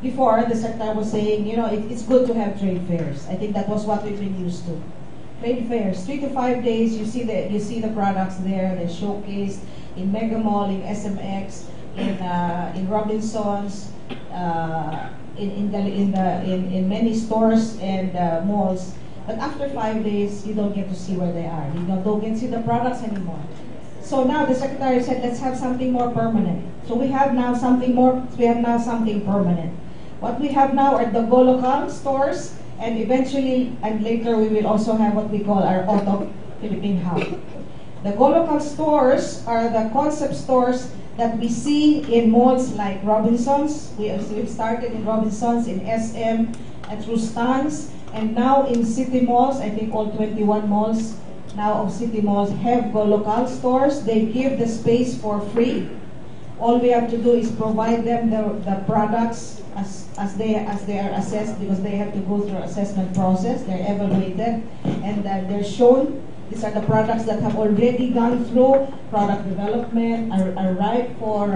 before the secretary was saying, you know, it's good to have trade fairs. I think that was what we've been used to. Trade fairs, 3 to 5 days. You see the products there. They're showcased in Mega Mall, in SMX, in Robinsons, in many stores and malls. But after 5 days, you don't get to see where they are. You don't get to see the products anymore. So now the secretary said, let's have something more permanent. So we have now something permanent. What we have now are the Go Local stores, and eventually, and later, we will also have what we call our Auto Philippine Hub. The Go Local stores are the concept stores that we see in malls like Robinsons. We've started in Robinsons, in SM, at Rustan's, and now in city malls. I think all 21 malls now of city malls have Go Local stores. They give the space for free. All we have to do is provide them the products as they are assessed, because they have to go through assessment process. They're evaluated and they're shown. These are the products that have already gone through product development, are ripe for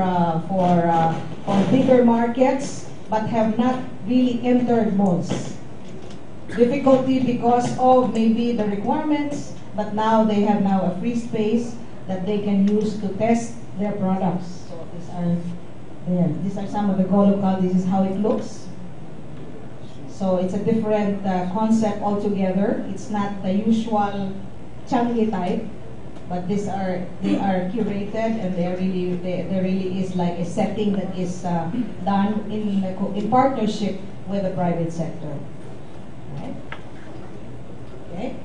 bigger markets, but have not really entered malls. Difficulty because of maybe the requirements, but now they have a free space that they can use to test their products. So these are some of the Go Local. This is how it looks. So it's a different concept altogether. It's not the usual Changi type, but they are curated, and there really is like a setting that is done in partnership with the private sector. Right? Okay.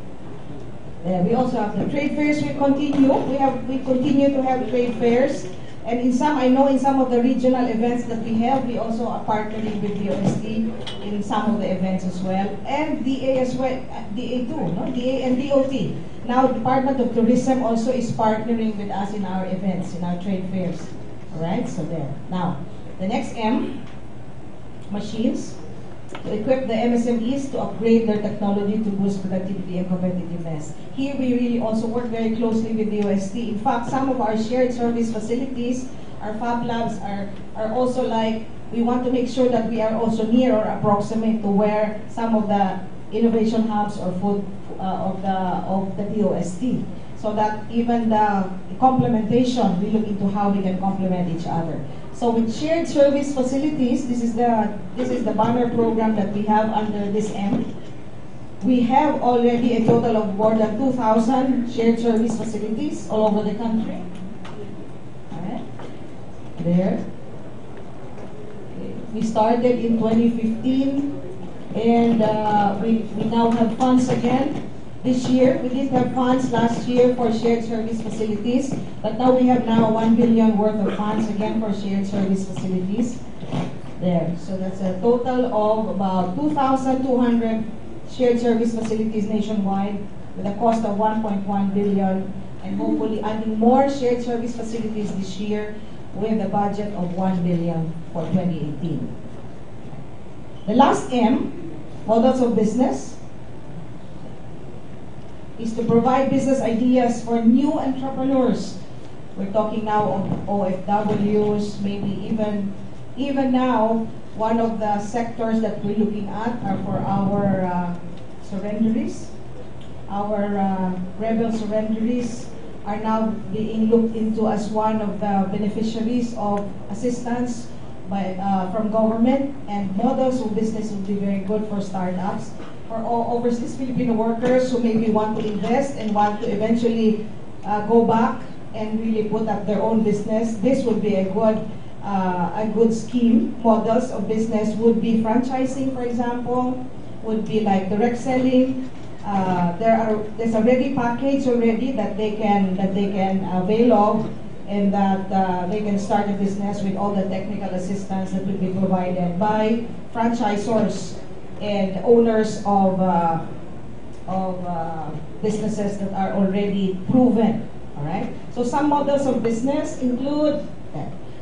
We also have the trade fairs. We continue. We continue to have trade fairs, and I know in some of the regional events that we have, we also are partnering with DOST in some of the events as well, and DA as well, DA too, no? DA and DOT. Now, Department of Tourism also is partnering with us in our events, in our trade fairs. All right, so there. Now, the next M, machines. To equip the MSMEs to upgrade their technology to boost productivity and competitiveness. Here, we really also work very closely with the DOST. In fact, some of our shared service facilities Our Fab Labs are also like, we want to make sure that we are also near or approximate to where some of the innovation hubs or food of the DOST. So that even the complementation, we look into how we can complement each other. So with shared service facilities, this is the banner program that we have under this M. We have already a total of more than 2,000 shared service facilities all over the country. All right. There. Okay. We started in 2015, and we now have funds again. This year, we didn't have funds last year for shared service facilities, but now we have 1 billion worth of funds again for shared service facilities. There. So that's a total of about 2,200 shared service facilities nationwide with a cost of 1.1 billion, and hopefully adding more shared service facilities this year with a budget of 1 billion for 2018. The last M, models of business, is to provide business ideas for new entrepreneurs. We're talking now of OFWs, maybe even now, one of the sectors that we're looking at are for our surrenderies. Our rebel surrenderies are now being looked into as one of the beneficiaries of assistance from government, and models of business will be very good for startups. For all overseas Filipino workers who maybe want to invest and want to eventually go back and really put up their own business, this would be a good scheme. Models of business would be franchising, for example, would be like direct selling. There's a ready package already that they can avail of, and that they can start a business with all the technical assistance that will be provided by franchisors and owners of businesses that are already proven. All right. So some models of business include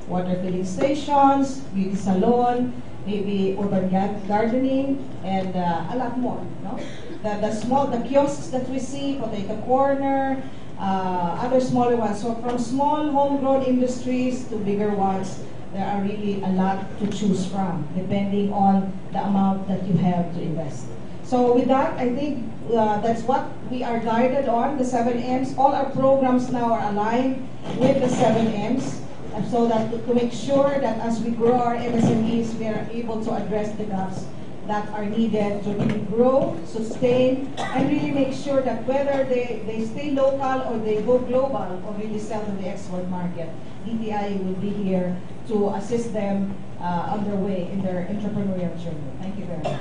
water filling stations, beauty salon, maybe urban gardening, and a lot more. No? The kiosks that we see, potato corner, other smaller ones. So from small homegrown industries to bigger ones, there are really a lot to choose from, depending on the amount that you have to invest. So with that, I think that's what we are guided on, the 7 M's. All our programs now are aligned with the 7 M's, and so that to make sure that as we grow our MSMEs, we are able to address the gaps that are needed to really grow, sustain, and really make sure that whether they stay local or they go global or really sell to the export market, DTI will be here to assist them on their way in their entrepreneurial journey. Thank you very much.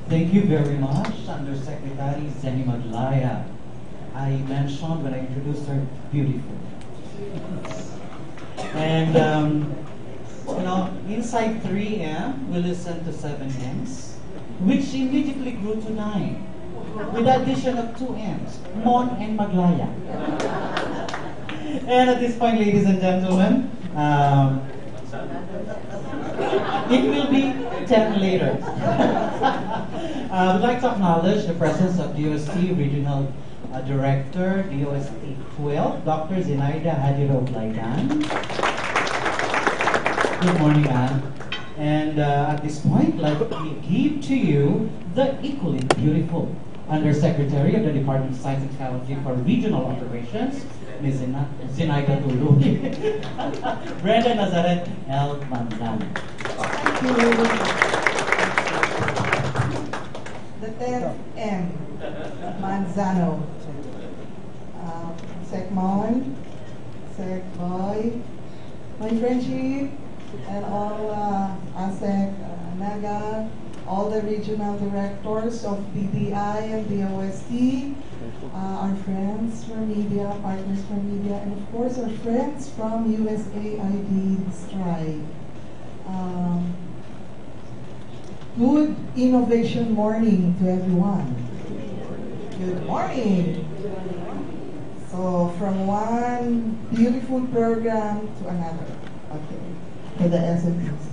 Thank you very much, Undersecretary Zenny Maglaya. I mentioned when I introduced her, beautiful. And, inside 3M, we listened to 7 M's, which immediately grew to 9, with the addition of 2 M's, Mon and Maglaya. And at this point, ladies and gentlemen, it will be 10 later. I would like to acknowledge the presence of DOST Regional Director, DOST 12, Dr. Zenaida Hadiro-Blaidan. Good morning, ma'am. And at this point, let me give to you the equally beautiful Undersecretary of the Department of Science and Technology for Regional Operations, Ms. Zenaida Tulumi. Brenda Nazaret L. Manzano. Thank you. The 10th M, Manzano. Sec Mon, Sec Boy, my friendship, and all ASEC, NAGA, all the regional directors of DTI and DOST, our friends from media, partners from media, and of course our friends from USAID Stride. Good innovation morning to everyone. Good morning. So from one beautiful program to another, okay, to the SMEs.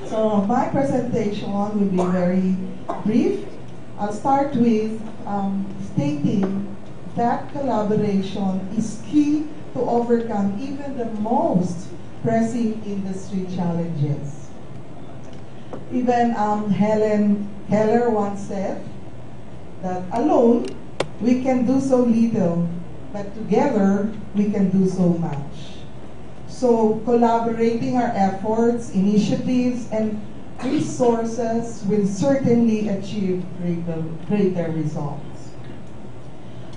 So my presentation will be very brief. I'll start with stating that collaboration is key to overcome even the most pressing industry challenges. Even Helen Keller once said that alone we can do so little, but together we can do so much. So collaborating our efforts, initiatives, and resources will certainly achieve greater results.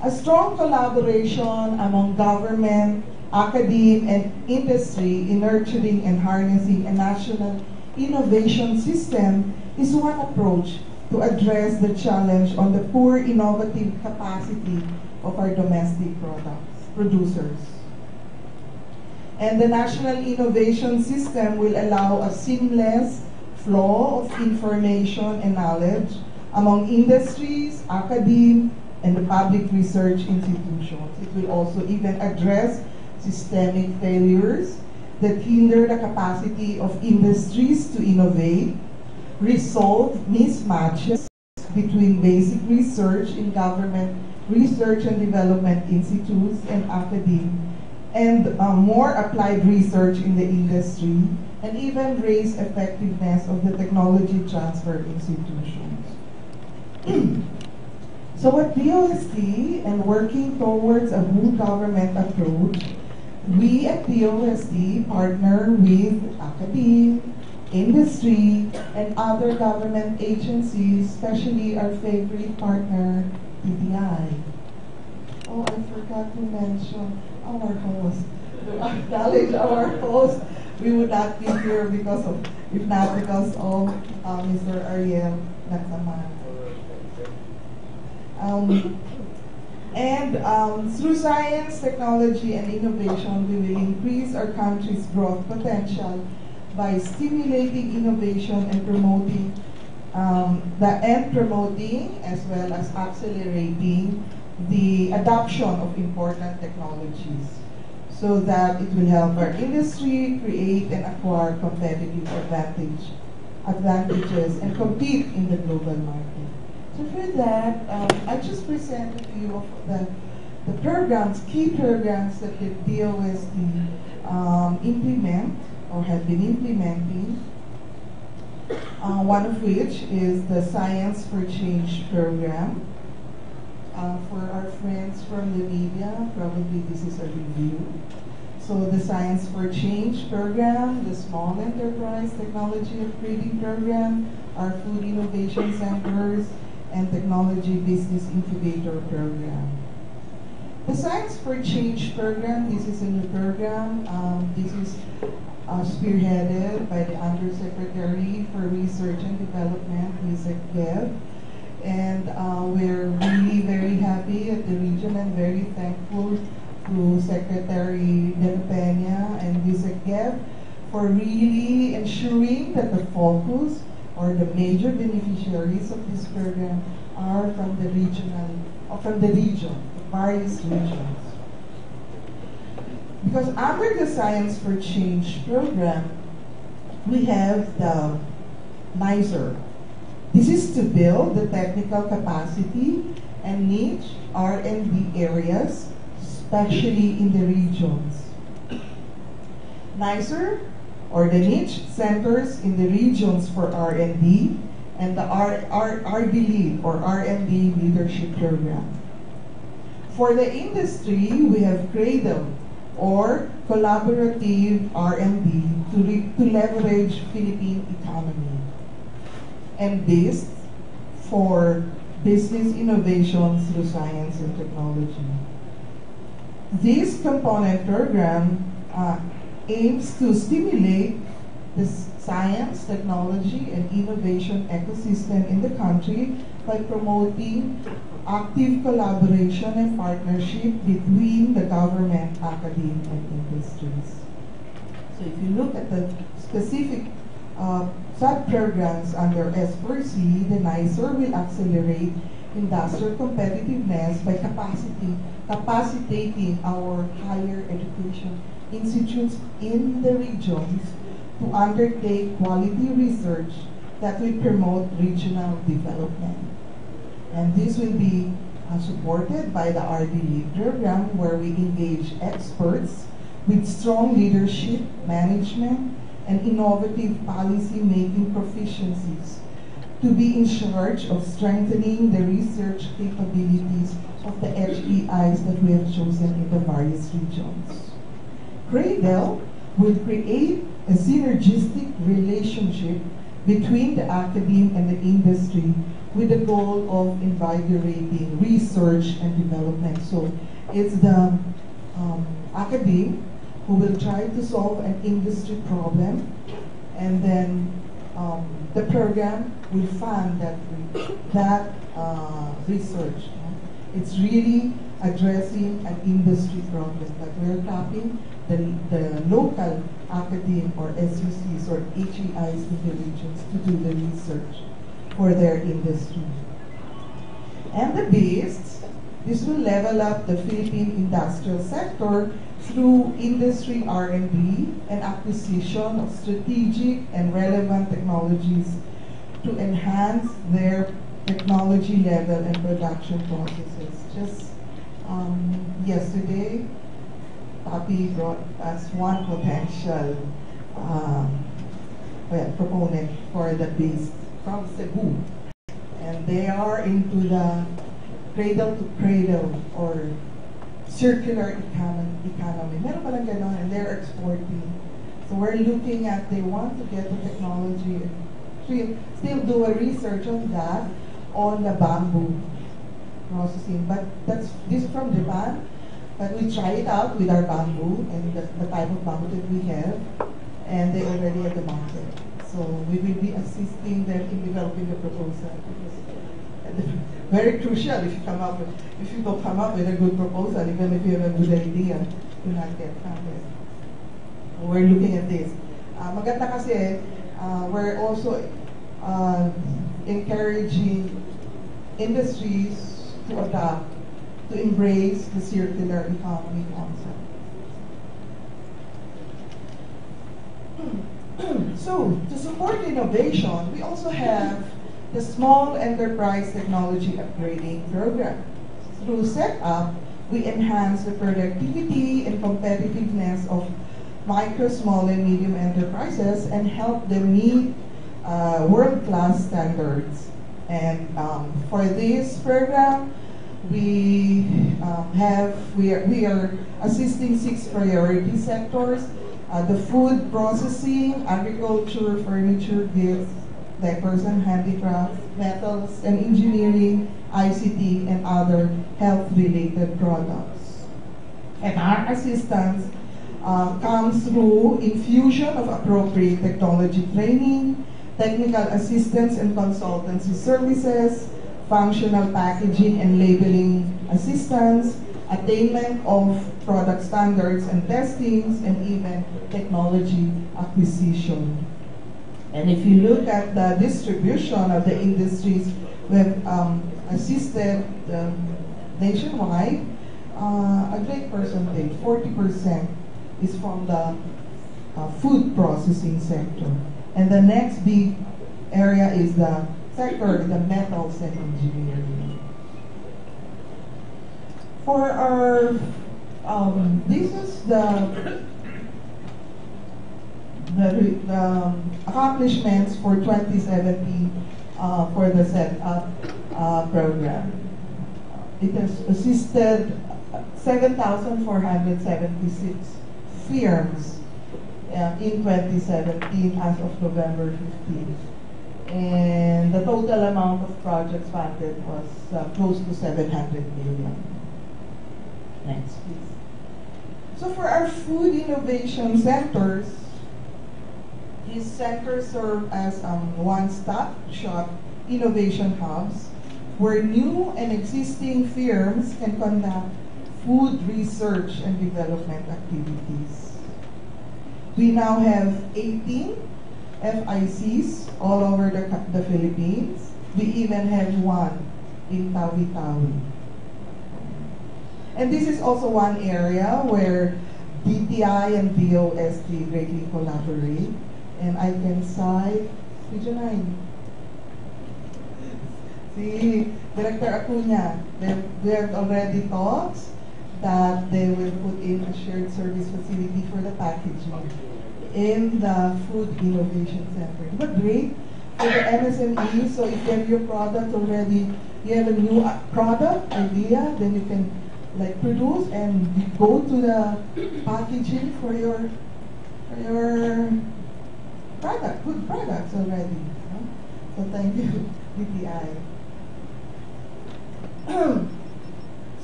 A strong collaboration among government, academia, and industry in nurturing and harnessing a national innovation system is one approach to address the challenge on the poor innovative capacity of our domestic producers. And the national innovation system will allow a seamless flow of information and knowledge among industries, academia, and the public research institutions. It will also even address systemic failures that hinder the capacity of industries to innovate, resolve mismatches between basic research in government research and development institutes and academia, and more applied research in the industry, and even raise effectiveness of the technology transfer institutions. So at DOST, and working towards a whole government approach, we at DOST partner with academia, industry, and other government agencies, especially our favorite partner, TTI. Oh, I forgot to mention our host. To acknowledge our host, we would not be here because of, if not because of Mr. Ariel Nagsaman. Through science, technology, and innovation, we will increase our country's growth potential by stimulating innovation and promoting as well as accelerating the adoption of important technologies, so that it will help our industry create and acquire competitive advantages and compete in the global market. So for that, I just present a few of the programs, key programs that the DOST implement or have been implementing. One of which is the Science for Change program. For our friends from the media, probably this is a review. So the Science for Change program, the Small Enterprise Technology Upgrading program, our Food Innovation Centers, and Technology Business Incubator program. The Science for Change program, this is a new program. This is spearheaded by the Undersecretary for Research and Development, Ms. Gev. And we're really very happy at the region and very thankful to Secretary De La Peña and Ms. Gev for really ensuring that the focus or the major beneficiaries of this program are from the region, the various regions. Because under the Science for Change program, we have the NISER. This is to build the technical capacity and niche R&D areas, especially in the regions. NISER, or the niche centers in the regions for R&D, and the RD Lead, or R&D Leadership Program. For the industry, we have CRADLE, or Collaborative R&D to leverage Philippine economy. And this for business innovation through science and technology. This component program aims to stimulate the science, technology, and innovation ecosystem in the country by promoting active collaboration and partnership between the government, academia, and industries. So if you look at the specific sub-programs under S4C, the NISER will accelerate industrial competitiveness by capacitating our higher education institutes in the regions to undertake quality research that will promote regional development. And this will be supported by the RD Lead program, where we engage experts with strong leadership, management, and innovative policy-making proficiencies to be in charge of strengthening the research capabilities of the HEIs that we have chosen in the various regions. CRADLE will create a synergistic relationship between the academe and the industry with the goal of invigorating research and development. So it's the academe who will try to solve an industry problem, and then the program will fund that research. It's really addressing an industry problem, but we're tapping the local academe or SUCs or HEIs in the regions to do the research for their industry. And the BOST, this will level up the Philippine industrial sector through industry R&D and acquisition of strategic and relevant technologies to enhance their technology level and production processes. Just yesterday, Papi brought us one potential proponent for the BOST from Cebu. And they are into the cradle to cradle or circular economy. Meron palang ganon, and they're exporting. So we're looking at, they want to get the technology, still do a research on that, on the bamboo processing. But this is from Japan, but we try it out with our bamboo and the type of bamboo that we have, and they already have the market. So we will be assisting them in developing the proposal. Very crucial if you don't come up with a good proposal, even if you have a good idea, you will not get funded. We're looking at this. Maganda kasi, we're also encouraging industries to adopt, to embrace the circular economy concept. So, to support innovation, we also have the Small Enterprise Technology Upgrading Program. Through SETUP, we enhance the productivity and competitiveness of micro, small, and medium enterprises and help them meet world-class standards. And for this program, we are assisting 6 priority sectors: the food processing, agriculture, furniture, gifts, diapers and handicrafts, metals and engineering, ICT, and other health-related products. And our assistance comes through infusion of appropriate technology training, technical assistance and consultancy services, functional packaging and labeling assistance, attainment of product standards and testings, and even technology acquisition. And if you look at the distribution of the industries we've assisted nationwide, a great percentage, 40%, is from the food processing sector. And the next big area is the sector, the metals and engineering. For our, this is the accomplishments for 2017 for the SETUP program. It has assisted 7,476 firms in 2017 as of November 15th. And the total amount of projects funded was close to 700 million. Next, please. So for our food innovation centers, these centers serve as one-stop shop innovation hubs where new and existing firms can conduct food research and development activities. We now have 18 FICs all over the Philippines. We even have one in Tawi-Tawi. And this is also one area where DTI and DOST greatly collaborate. And I can cite Region 9. Si Director Acuña, we have already talks that they will put in a shared service facility for the packaging in the Food Innovation Center. But great for the MSME, so if you have your product already, you have a new product idea, then you can like produce and go to the packaging for your product, good products already. So thank you, DTI.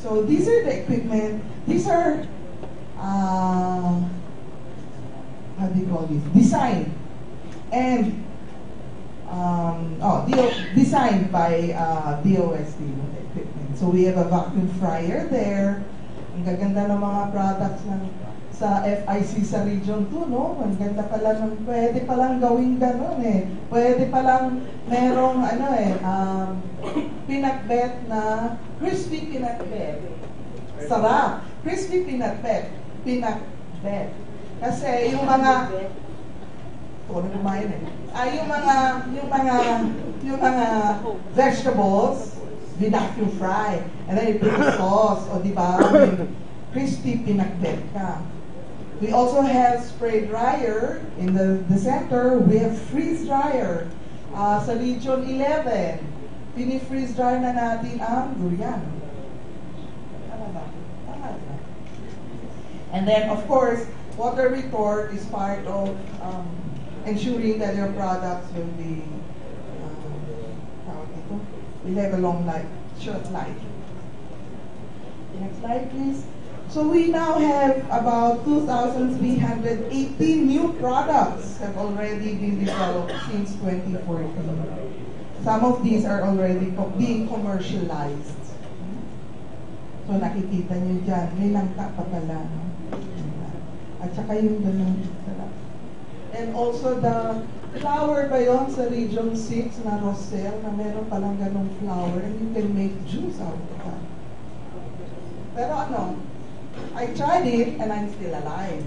So these are the equipment. These are how do you call this? Designed and designed by DOST equipment. So we have a vacuum fryer there. Ang gaganda ng mga products ng sa FIC sa Region 2, no? Ang ganda pala ng, pwede palang gawing gano'n eh. Pwede palang merong, pinakbet na, crispy pinakbet. Sarap. Crispy pinakbet. Pinakbet. Kasi yung mga, yung mga vegetables, vacuum fry. And then you put the sauce, o diba? Crispy pinakbet ka. We also have spray dryer in the center. We have freeze dryer. Sa Region 11, pini-freeze dryer na natin ang durian. Tama ba? Tama ba? And then, of course, water retort is part of ensuring that your products will be, will have a long life, short life. Next slide, please. So we now have about 2,380 new products have already been developed since 2014. Some of these are already being commercialized. So nakikita nyo dyan, may langka pa pala. No? At saka yung ganun. And also the flower ba yun sa Region 6 na Rosel, na meron palang ganung flower and you can make juice out of that. Pero ano, I tried it and I'm still alive.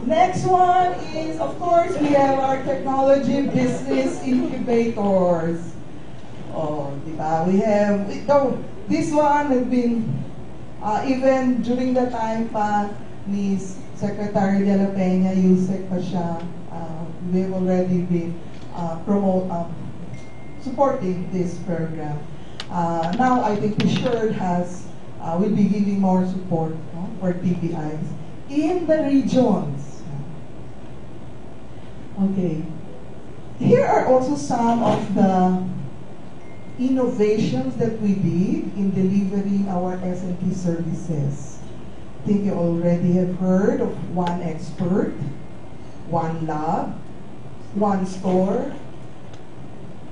Next one is, of course, we have our technology business incubators. Oh, diba? We have, this one has been, even during the time pa ni Secretary De La Peña, USEC pa siya, we have already been supporting this program. Now I think PSURE will be giving more support for TBIs in the regions. Okay. Here are also some of the innovations that we did in delivering our S&T services. I think you already have heard of one expert, one lab, one store,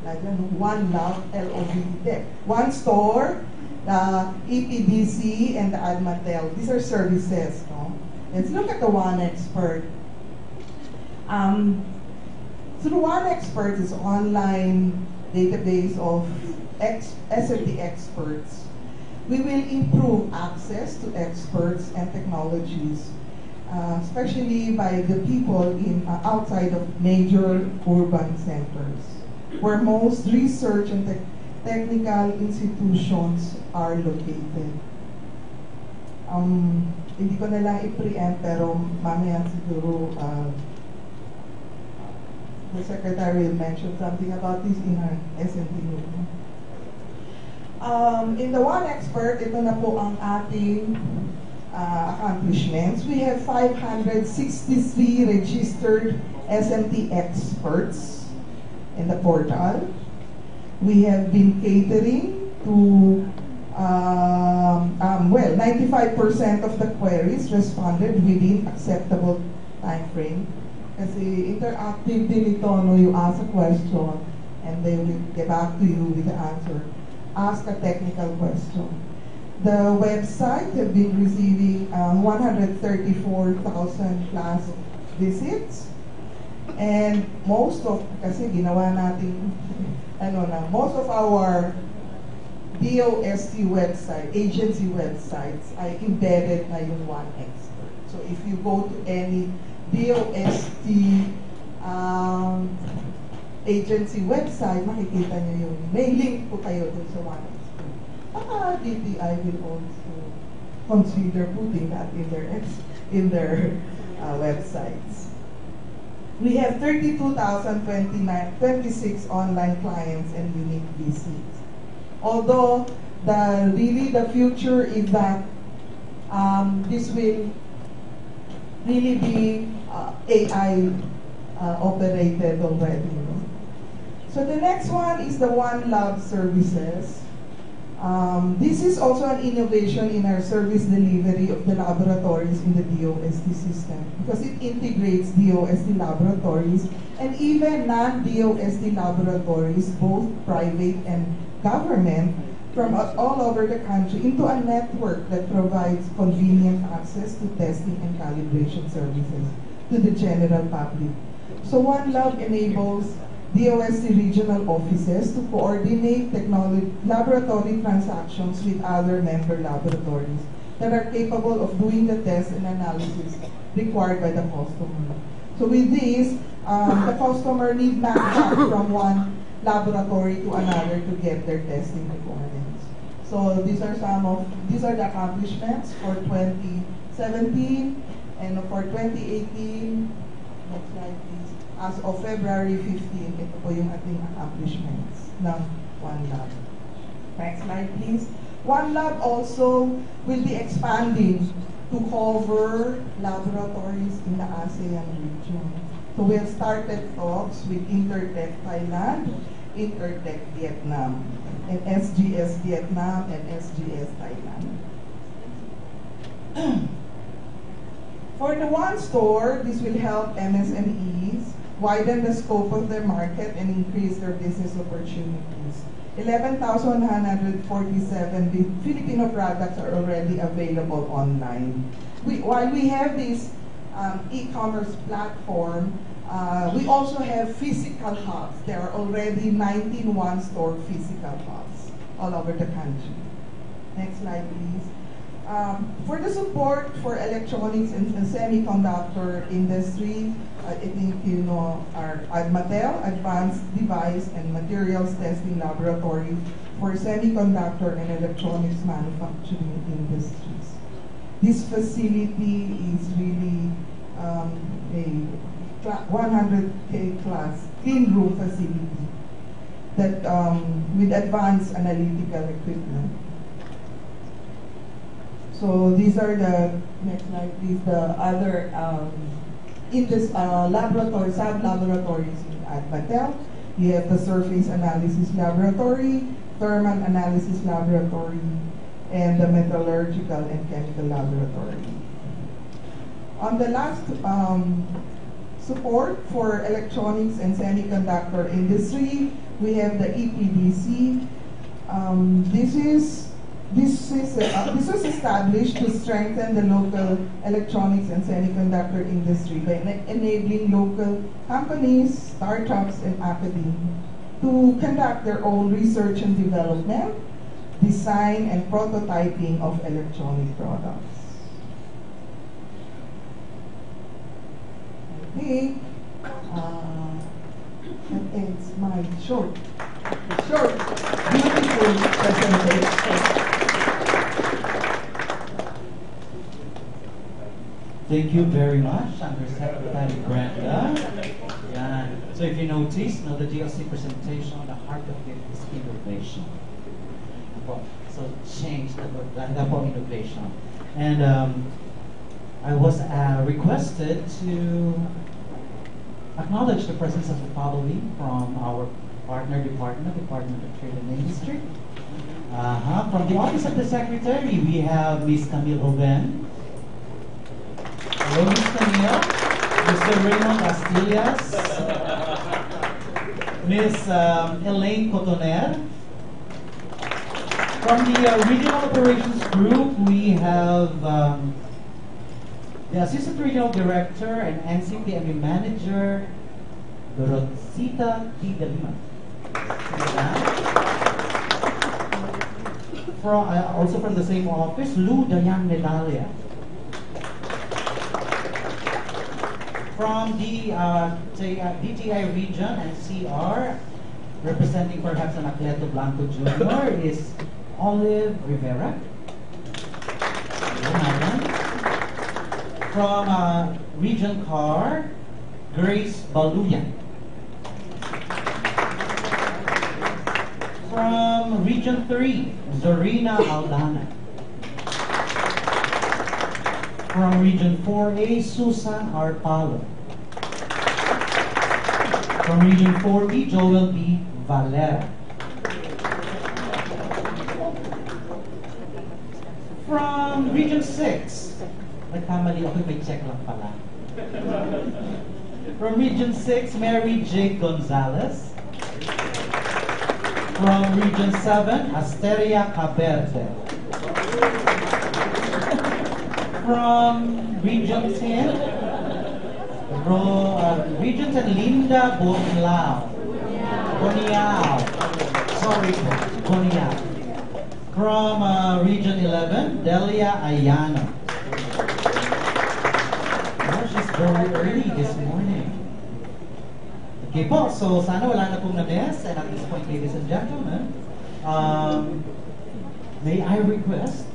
one lab, LOB, one store, the EPDC, and the Admatel. These are services. No? Let's look at the one expert. Through one expert is online database of SMT experts. We will improve access to experts and technologies, especially by the people in outside of major urban centers, where most research and technical institutions are located. Hindi ko na lang i-preempt, pero mamaya siguro the Secretary will mention something about this in our SMT meeting. In the one expert, ito na po ang ating accomplishments. We have 563 registered SMT experts in the portal. We have been catering to, 95% of the queries responded within acceptable time frame. Kasi interactive din ito, no? You ask a question and they will get back to you with the answer. Ask a technical question. The website have been receiving 134,000 plus visits. And most of, kasi ginawa natin, most of our DOST website, agency websites, ay embedded na yung one expert. So if you go to any DOST agency website, makikita nyo yung may link po kayo dun sa one of school. DTI will also consider putting that in their websites. We have 32,026 online clients and unique visits. Although the future is that this will really be AI operated already. So the next one is the One Love services. This is also an innovation in our service delivery of the laboratories in the DOST system because it integrates DOST laboratories and even non-DOST laboratories, both private and government, from all over the country into a network that provides convenient access to testing and calibration services to the general public. So One Love enables DOST regional offices to coordinate laboratory transactions with other member laboratories that are capable of doing the tests and analysis required by the customer. So with this, the customer need not hop from one laboratory to another to get their testing requirements. So these are the accomplishments for 2017 and for 2018. Next slide, please. As of February 15, ito po yung ating accomplishments ng One Lab. Next slide, please. One Lab also will be expanding to cover laboratories in the ASEAN region. So we have started talks with Intertech Thailand, Intertech Vietnam, and SGS Vietnam and SGS Thailand. For the One Store, this will help MSMEs widen the scope of their market and increase their business opportunities. 11,147 Filipino products are already available online. While we have this e-commerce platform, we also have physical hubs. There are already 19 One-Store physical hubs all over the country. Next slide, please. For the support for electronics and semiconductor industry, I think you know our ADMATEL, Advanced Device and Materials Testing Laboratory for Semiconductor and Electronics Manufacturing Industries. This facility is really a 100K class clean room facility that with advanced analytical equipment. So these are the, next slide please, the other in this laboratory, sub-laboratories at Batel. You have the Surface Analysis Laboratory, Thermal Analysis Laboratory, and the Metallurgical and Chemical Laboratory. On the last support for electronics and semiconductor industry, we have the EPDC. This was established to strengthen the local electronics and semiconductor industry by enabling local companies, startups, and academia to conduct their own research and development, design, and prototyping of electronic products. Okay, that ends my short, beautiful presentation. Thank you very much, Undersecretary Brenda. Yan. So if you notice, the GLC presentation, the heart of it is innovation. So change, the innovation. And I was requested to acknowledge the presence of the public from our partner department, Department of Trade and Industry. From the Office of the Secretary, we have Ms. Camille Oven. Hello, Ms. Camille. Mr. Raymond Castillas. Ms. Elaine Cotoner. From the Regional Operations Group, we have the Assistant Regional Director and NCPME Manager, Dorotita T. Delima. Also from the same office, Lou Dayan Medalia. From the DTI region and CR, representing perhaps an Atleto Blanco Jr. is Olive Rivera. From Region CAR, Grace Baluyan. From Region 3, Zorina Aldana. From Region 4A, Susan Arpalo. From Region 4B, Joel B. Valera. From Region 6, nagkamali ako, may check lang pala. From Region 6, Mary J. Gonzalez. From Region 7, Asteria Caberte. From Region 10, Linda Boniao. Sorry po, Boniao. From Region 11, Delia Ayano. Oh, she's very early this morning. Okay po, so sana wala na pong na-miss. And at this point, ladies and gentlemen, may I request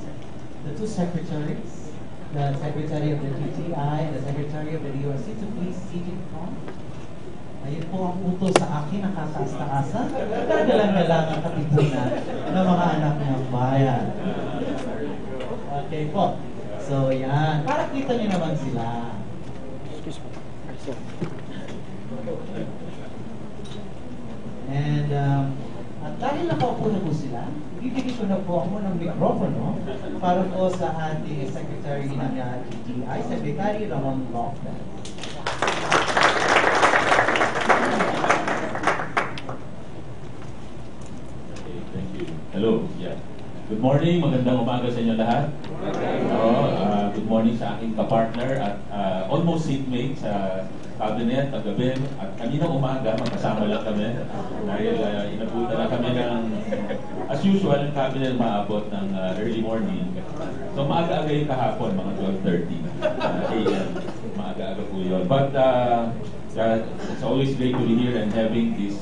the two secretaries, the Secretary of the DTI and the Secretary of the DOST to please seat in front. Ayun po ang utos sa akin, nakataas-taasan. Dadalang-dalang ang katipunan ng mga anak ng bayan. Okay po. So yan. Para kita nyo naman sila. And at dahil nakaupo na po sila, ibigay ko na po ako ng mikropono para po sa ating Secretary ng DTI, Secretary Ramon Lopez. Hello, yeah. Good morning, magandang umaga sa inyo lahat. Good morning sa aking kapartner at almost seatmate sa cabinet kagabi at kaninang umaga magkasama lang kami dahil inabutan na kami ng as usual ang cabinet maabot ng early morning. So maaga-aga yung kahapon, mga 12:30 a.m. Maaga-aga po yun. But it's always great to be here and having this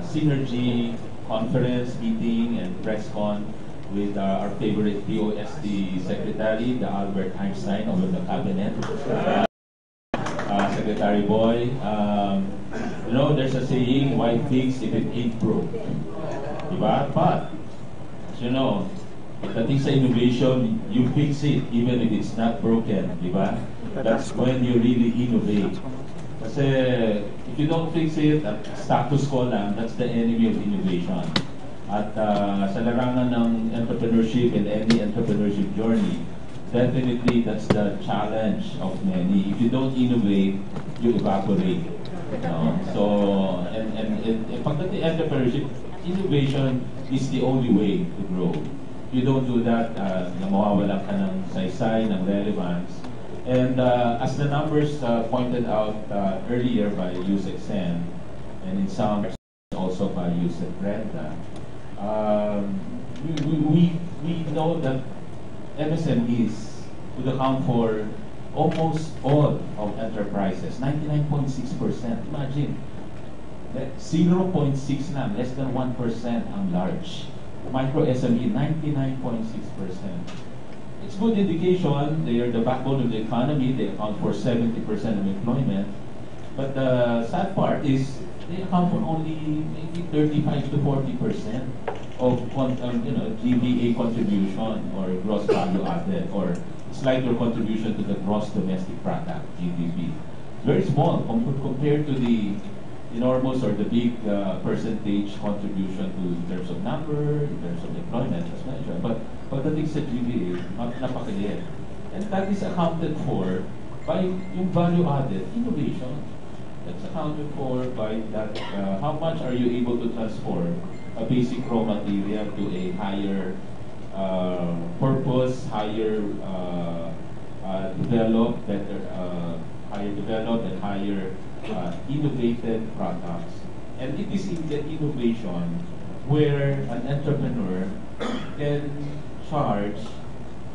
synergy conference, meeting, and press con with our favorite DOST Secretary, the Albert Einstein of the Cabinet, Secretary Boy. You know, there's a saying, why fix if it ain't broke? Diba? But, as you know, pagdating sa innovation, you fix it even if it's not broken. Diba? That's when you really innovate. Kasi if you don't fix it at status quo lang, that's the enemy of innovation. At sa larangan ng entrepreneurship and any entrepreneurship journey, definitely that's the challenge of many. If you don't innovate, you evaporate. So, and pagdating entrepreneurship, innovation is the only way to grow. If you don't do that, mawawalan ka ng saysay, ng relevance. And as the numbers pointed out earlier by Yusek Sen, and in some also by Yusek Brenda, we know that MSMEs would account for almost all of enterprises, 99.6%. Imagine, 0.6 lang, less than 1% ang large. Micro SME, 99.6%. It's good indication. They are the backbone of the economy. They account for 70% of employment. But the sad part is they account for only maybe 35 to 40% of GVA contribution or gross value added, or it's like your contribution to the gross domestic product (GDP). Very small compared to the enormous or the big percentage contribution to in terms of number, in terms of employment, as mentioned. But pagdating sa GVA, napakaliit. And that is accounted for by yung value added innovation. That's accounted for by that how much are you able to transform a basic raw material to a higher purpose, higher developed, better, higher developed and higher innovative products. And it is in the innovation where an entrepreneur can charge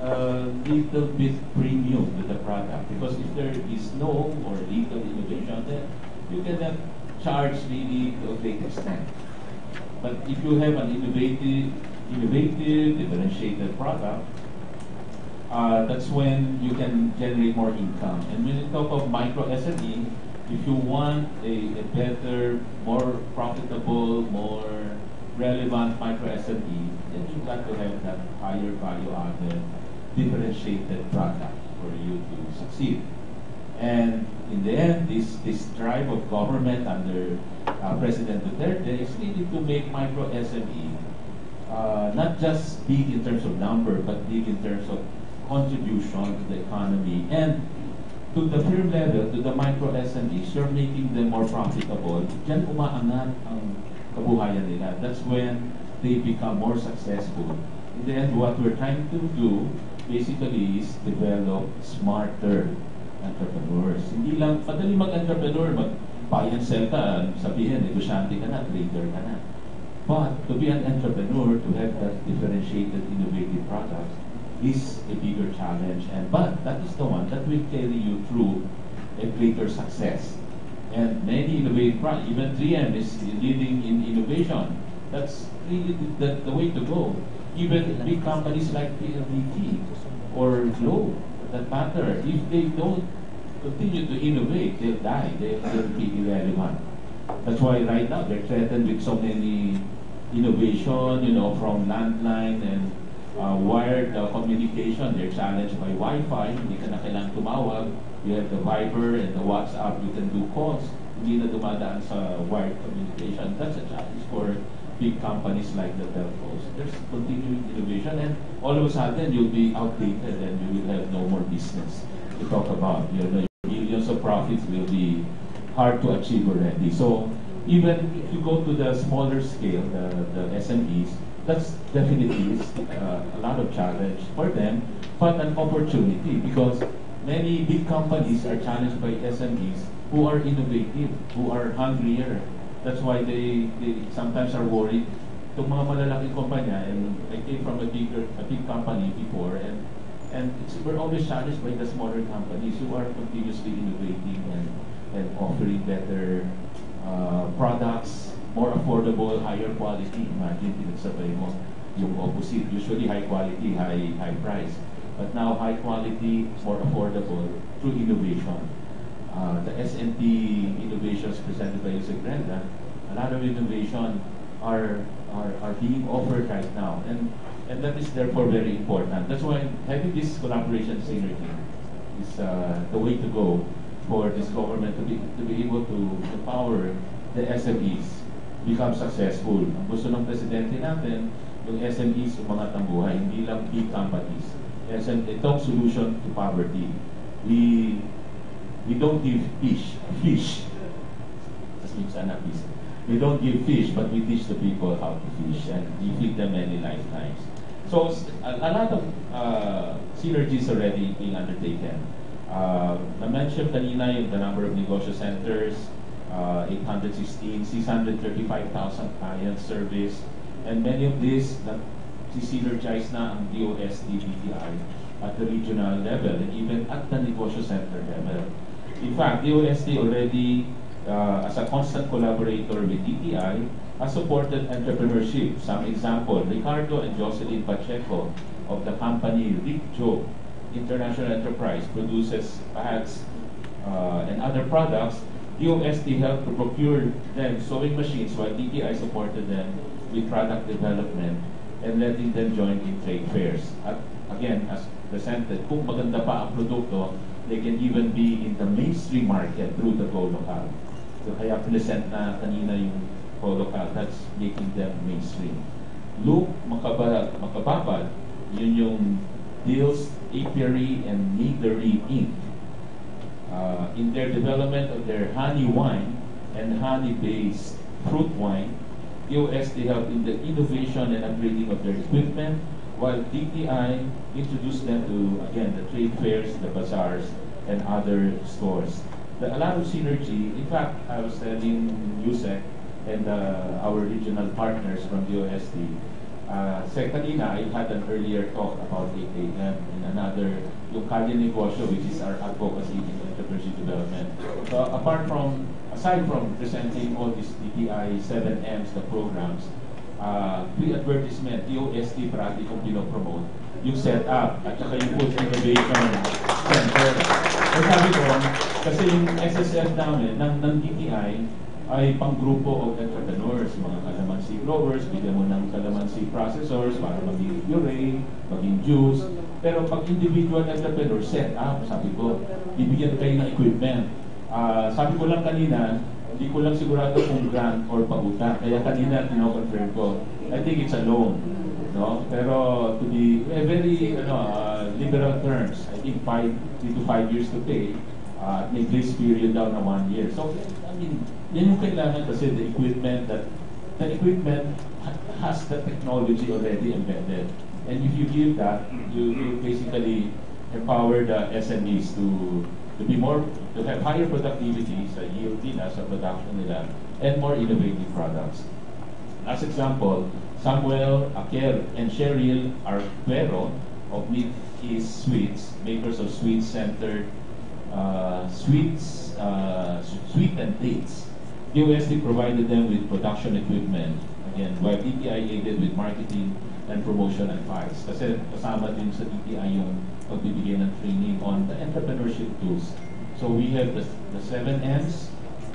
little bit premium to the product, because if there is no or little innovation, then you cannot charge really to a great extent. But if you have an innovative, differentiated product, that's when you can generate more income. And when you talk of micro SME, if you want a better, more profitable, more relevant micro SME, then you've got to have that higher value added, differentiated product for you to succeed. And in the end, this drive of government under President Duterte is really to make micro SME not just big in terms of number, but big in terms of contribution to the economy. And to the firm level, to the micro SMEs, you're making them more profitable. Diyan umaangat ang kabuhayan nila. That's when they become more successful. In the end, what we're trying to do basically is develop smarter entrepreneurs. Hindi lang, madali mag-entrepreneur, mag-buy and sell ka, sabihin, negosyante ka na, trader ka na. But to be an entrepreneur, to have that differentiated, innovative products, is a bigger challenge. But that is the one that will carry you through a greater success. And many innovative products, even 3M is leading in innovation. That's really the way to go. Even big companies like PLDT or Globe, that matter, if they don't continue to innovate, they'll die. They'll be irrelevant. That's why right now they're threatened with so many innovation, from landline and wired communication. They're challenged by Wi-Fi. Hindi ka na kailangang tumawag. You have the Viber and the WhatsApp. You can do calls. Hindi na dumadaan sa wired communication. That's a challenge for big companies like the telcos. There's continuing innovation, and all of a sudden you'll be outdated and you will have no more business to talk about. Your millions of profits will be hard to achieve already. So even if you go to the smaller scale, the SMEs, that's definitely a lot of challenge for them, but an opportunity, because many big companies are challenged by SMEs who are innovative, who are hungrier. That's why they sometimes are worried. Itong mga malalaking kumpanya, and I came from a big company before, and we're always challenged by the smaller companies who are continuously innovating and offering better products, more affordable, higher quality. Imagine, pinagsabay mo yung opposite. Usually high quality, high price. But now high quality, more affordable through innovation. The SNT innovations presented by Yusek Brenda, a lot of innovation are being offered right now. And that is therefore very important. That's why having this collaboration synergy is the way to go for this government to be able to empower the SMEs become successful. Ang gusto ng presidente natin, yung SMEs umangat ang buhay, hindi lang big companies. Itong solution to poverty. We don't give fish. We don't give fish, but we teach the people how to fish, and we feed them many lifetimes. So a lot of synergies already being undertaken. Na-mention kanina yung the number of negosyo centers, 816, 635,000 clients service, and many of these that synergize na ang DOST, DTI at the regional level, and even at the negosyo center level. In fact, DOST already, as a constant collaborator with DTI, has supported entrepreneurship. Some example, Ricardo and Jocelyn Pacheco of the company Rick Joe International Enterprise produces pads and other products. DOST helped to procure them sewing machines, while DTI supported them with product development and letting them join in trade fairs. At again, as presented, kung maganda pa ang produkto, they can even be in the mainstream market through the Go Local. So kaya present na kanina yung Go Local, that's making them mainstream. Luke Makababad, yun yung Deals, Apiary, and Meadery Inc. In their development of their honey wine and honey-based fruit wine, DOST helped in the innovation and upgrading of their equipment, while DTI introduced them to, again, the trade fairs, the bazaars, and other stores. A lot of synergy. In fact, I was telling Yusek and our regional partners from DOST, Kanina, I had an earlier talk about 8 a.m. and another, yung Kalye Negosyo, which is our advocacy in entrepreneurship development. So aside from presenting all these DTI 7Ms, the programs, pre-advertisement, DOST parati kong pinopromote, yung setup at saka yung Food Innovation Center. So sabi ko, kasi yung SSF namin ng DTI ay pang-grupo of entrepreneurs, mga kalamansi growers, bigyan mo ng kalamansi processors para maging puree, maging juice. Pero pag individual entrepreneur, set up, sabi ko, bibigyan kayo ng equipment. Sabi ko lang kanina, hindi ko lang sigurado kung grant or pautang. Kaya kanina, tino-confirm ko, I think it's a loan. No? Pero to be very liberal terms, I think 3 to 5 years to pay, may grace period daw na 1 year. So, I mean, yan yung kailangan kasi the equipment has the technology already embedded. And if you give that, you basically empower the SMEs to have higher productivity sa yield nila, sa production nila, and more innovative products. As example, Samuel, Aker, and Cheryl Arquero of Meat is Sweets, makers of sweet-centered sweet and dates. DOST provided them with production equipment, again, while DTI aided with marketing and promotion advice. Kasi kasama din sa DTI yung pagbibigay ng training on the entrepreneurship tools. So we have the 7 M's,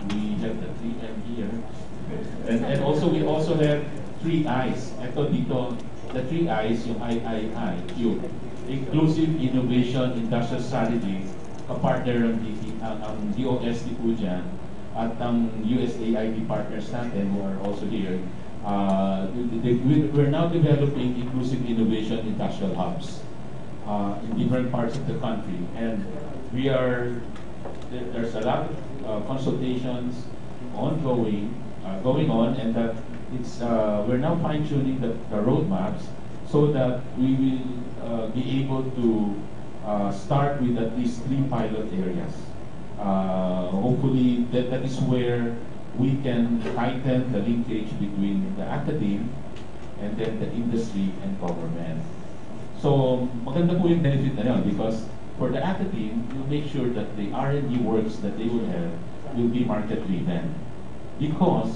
we have the 3 M here, and also we also have 3 I's. Ito dito, the 3 I's, yung IIIQ, Inclusive Innovation Industrial Strategy, kapartner ng DOST po dyan, at ang USAID partners natin who are also here. We're now developing inclusive innovation industrial hubs in different parts of the country, and there's a lot of consultations going on, and that we're now fine-tuning the roadmaps so that we will be able to start with at least 3 pilot areas. Hopefully, that is where we can tighten the linkage between the academe and then the industry and government. So, maganda po yung benefit na yun because for the academe, you make sure that the R&D works that they will have will be market-driven because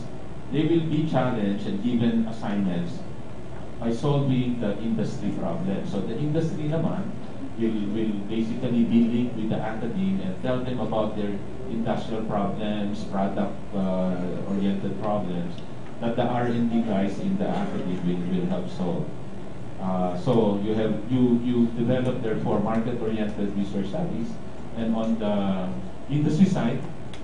they will be challenged and given assignments by solving the industry problem. So, the industry naman will basically be linked with the academe and tell them about their industrial problems, product-oriented problems that the R&D guys in the academe will help solve. So you develop therefore market-oriented research studies, and on the industry side,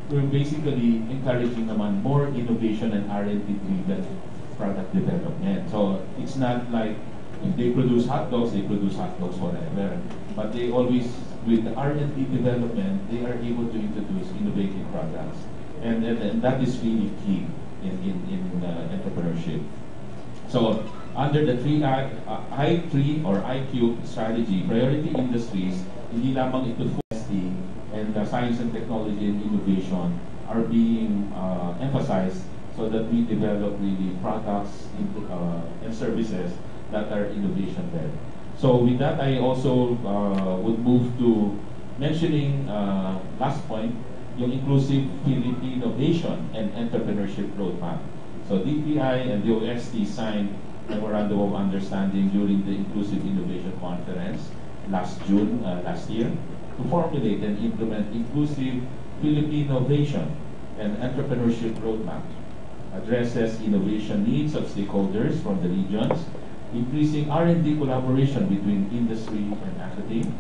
we're basically encouraging naman more innovation and R&D-driven product development. So it's not like if they produce hot dogs forever. But they always, with the R&D development, they are able to introduce innovative products. And that is really key in entrepreneurship. So under the I3 or IQ strategy, priority industries, hindi lamang ito FOST and science and technology and innovation are being emphasized so that we develop really products and services that are innovation-led. So with that, I also would move to mentioning last point, yung inclusive Philippine innovation and entrepreneurship roadmap. So DTI and DOST signed memorandum of understanding during the Inclusive Innovation Conference last June last year to formulate and implement inclusive Philippine innovation and entrepreneurship roadmap. Addresses innovation needs of stakeholders from the regions, increasing R&D collaboration between industry and academia,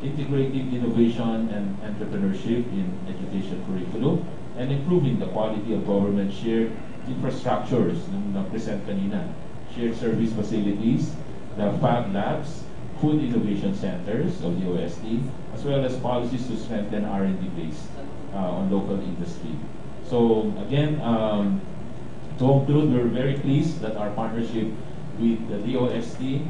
integrating innovation and entrepreneurship in education curriculum, and improving the quality of government shared infrastructures, na-present kanina, shared service facilities, the Fab Labs, food innovation centers of the OST, as well as policies to strengthen R&D base on local industry. So again, to conclude, we're very pleased that our partnership with the DOST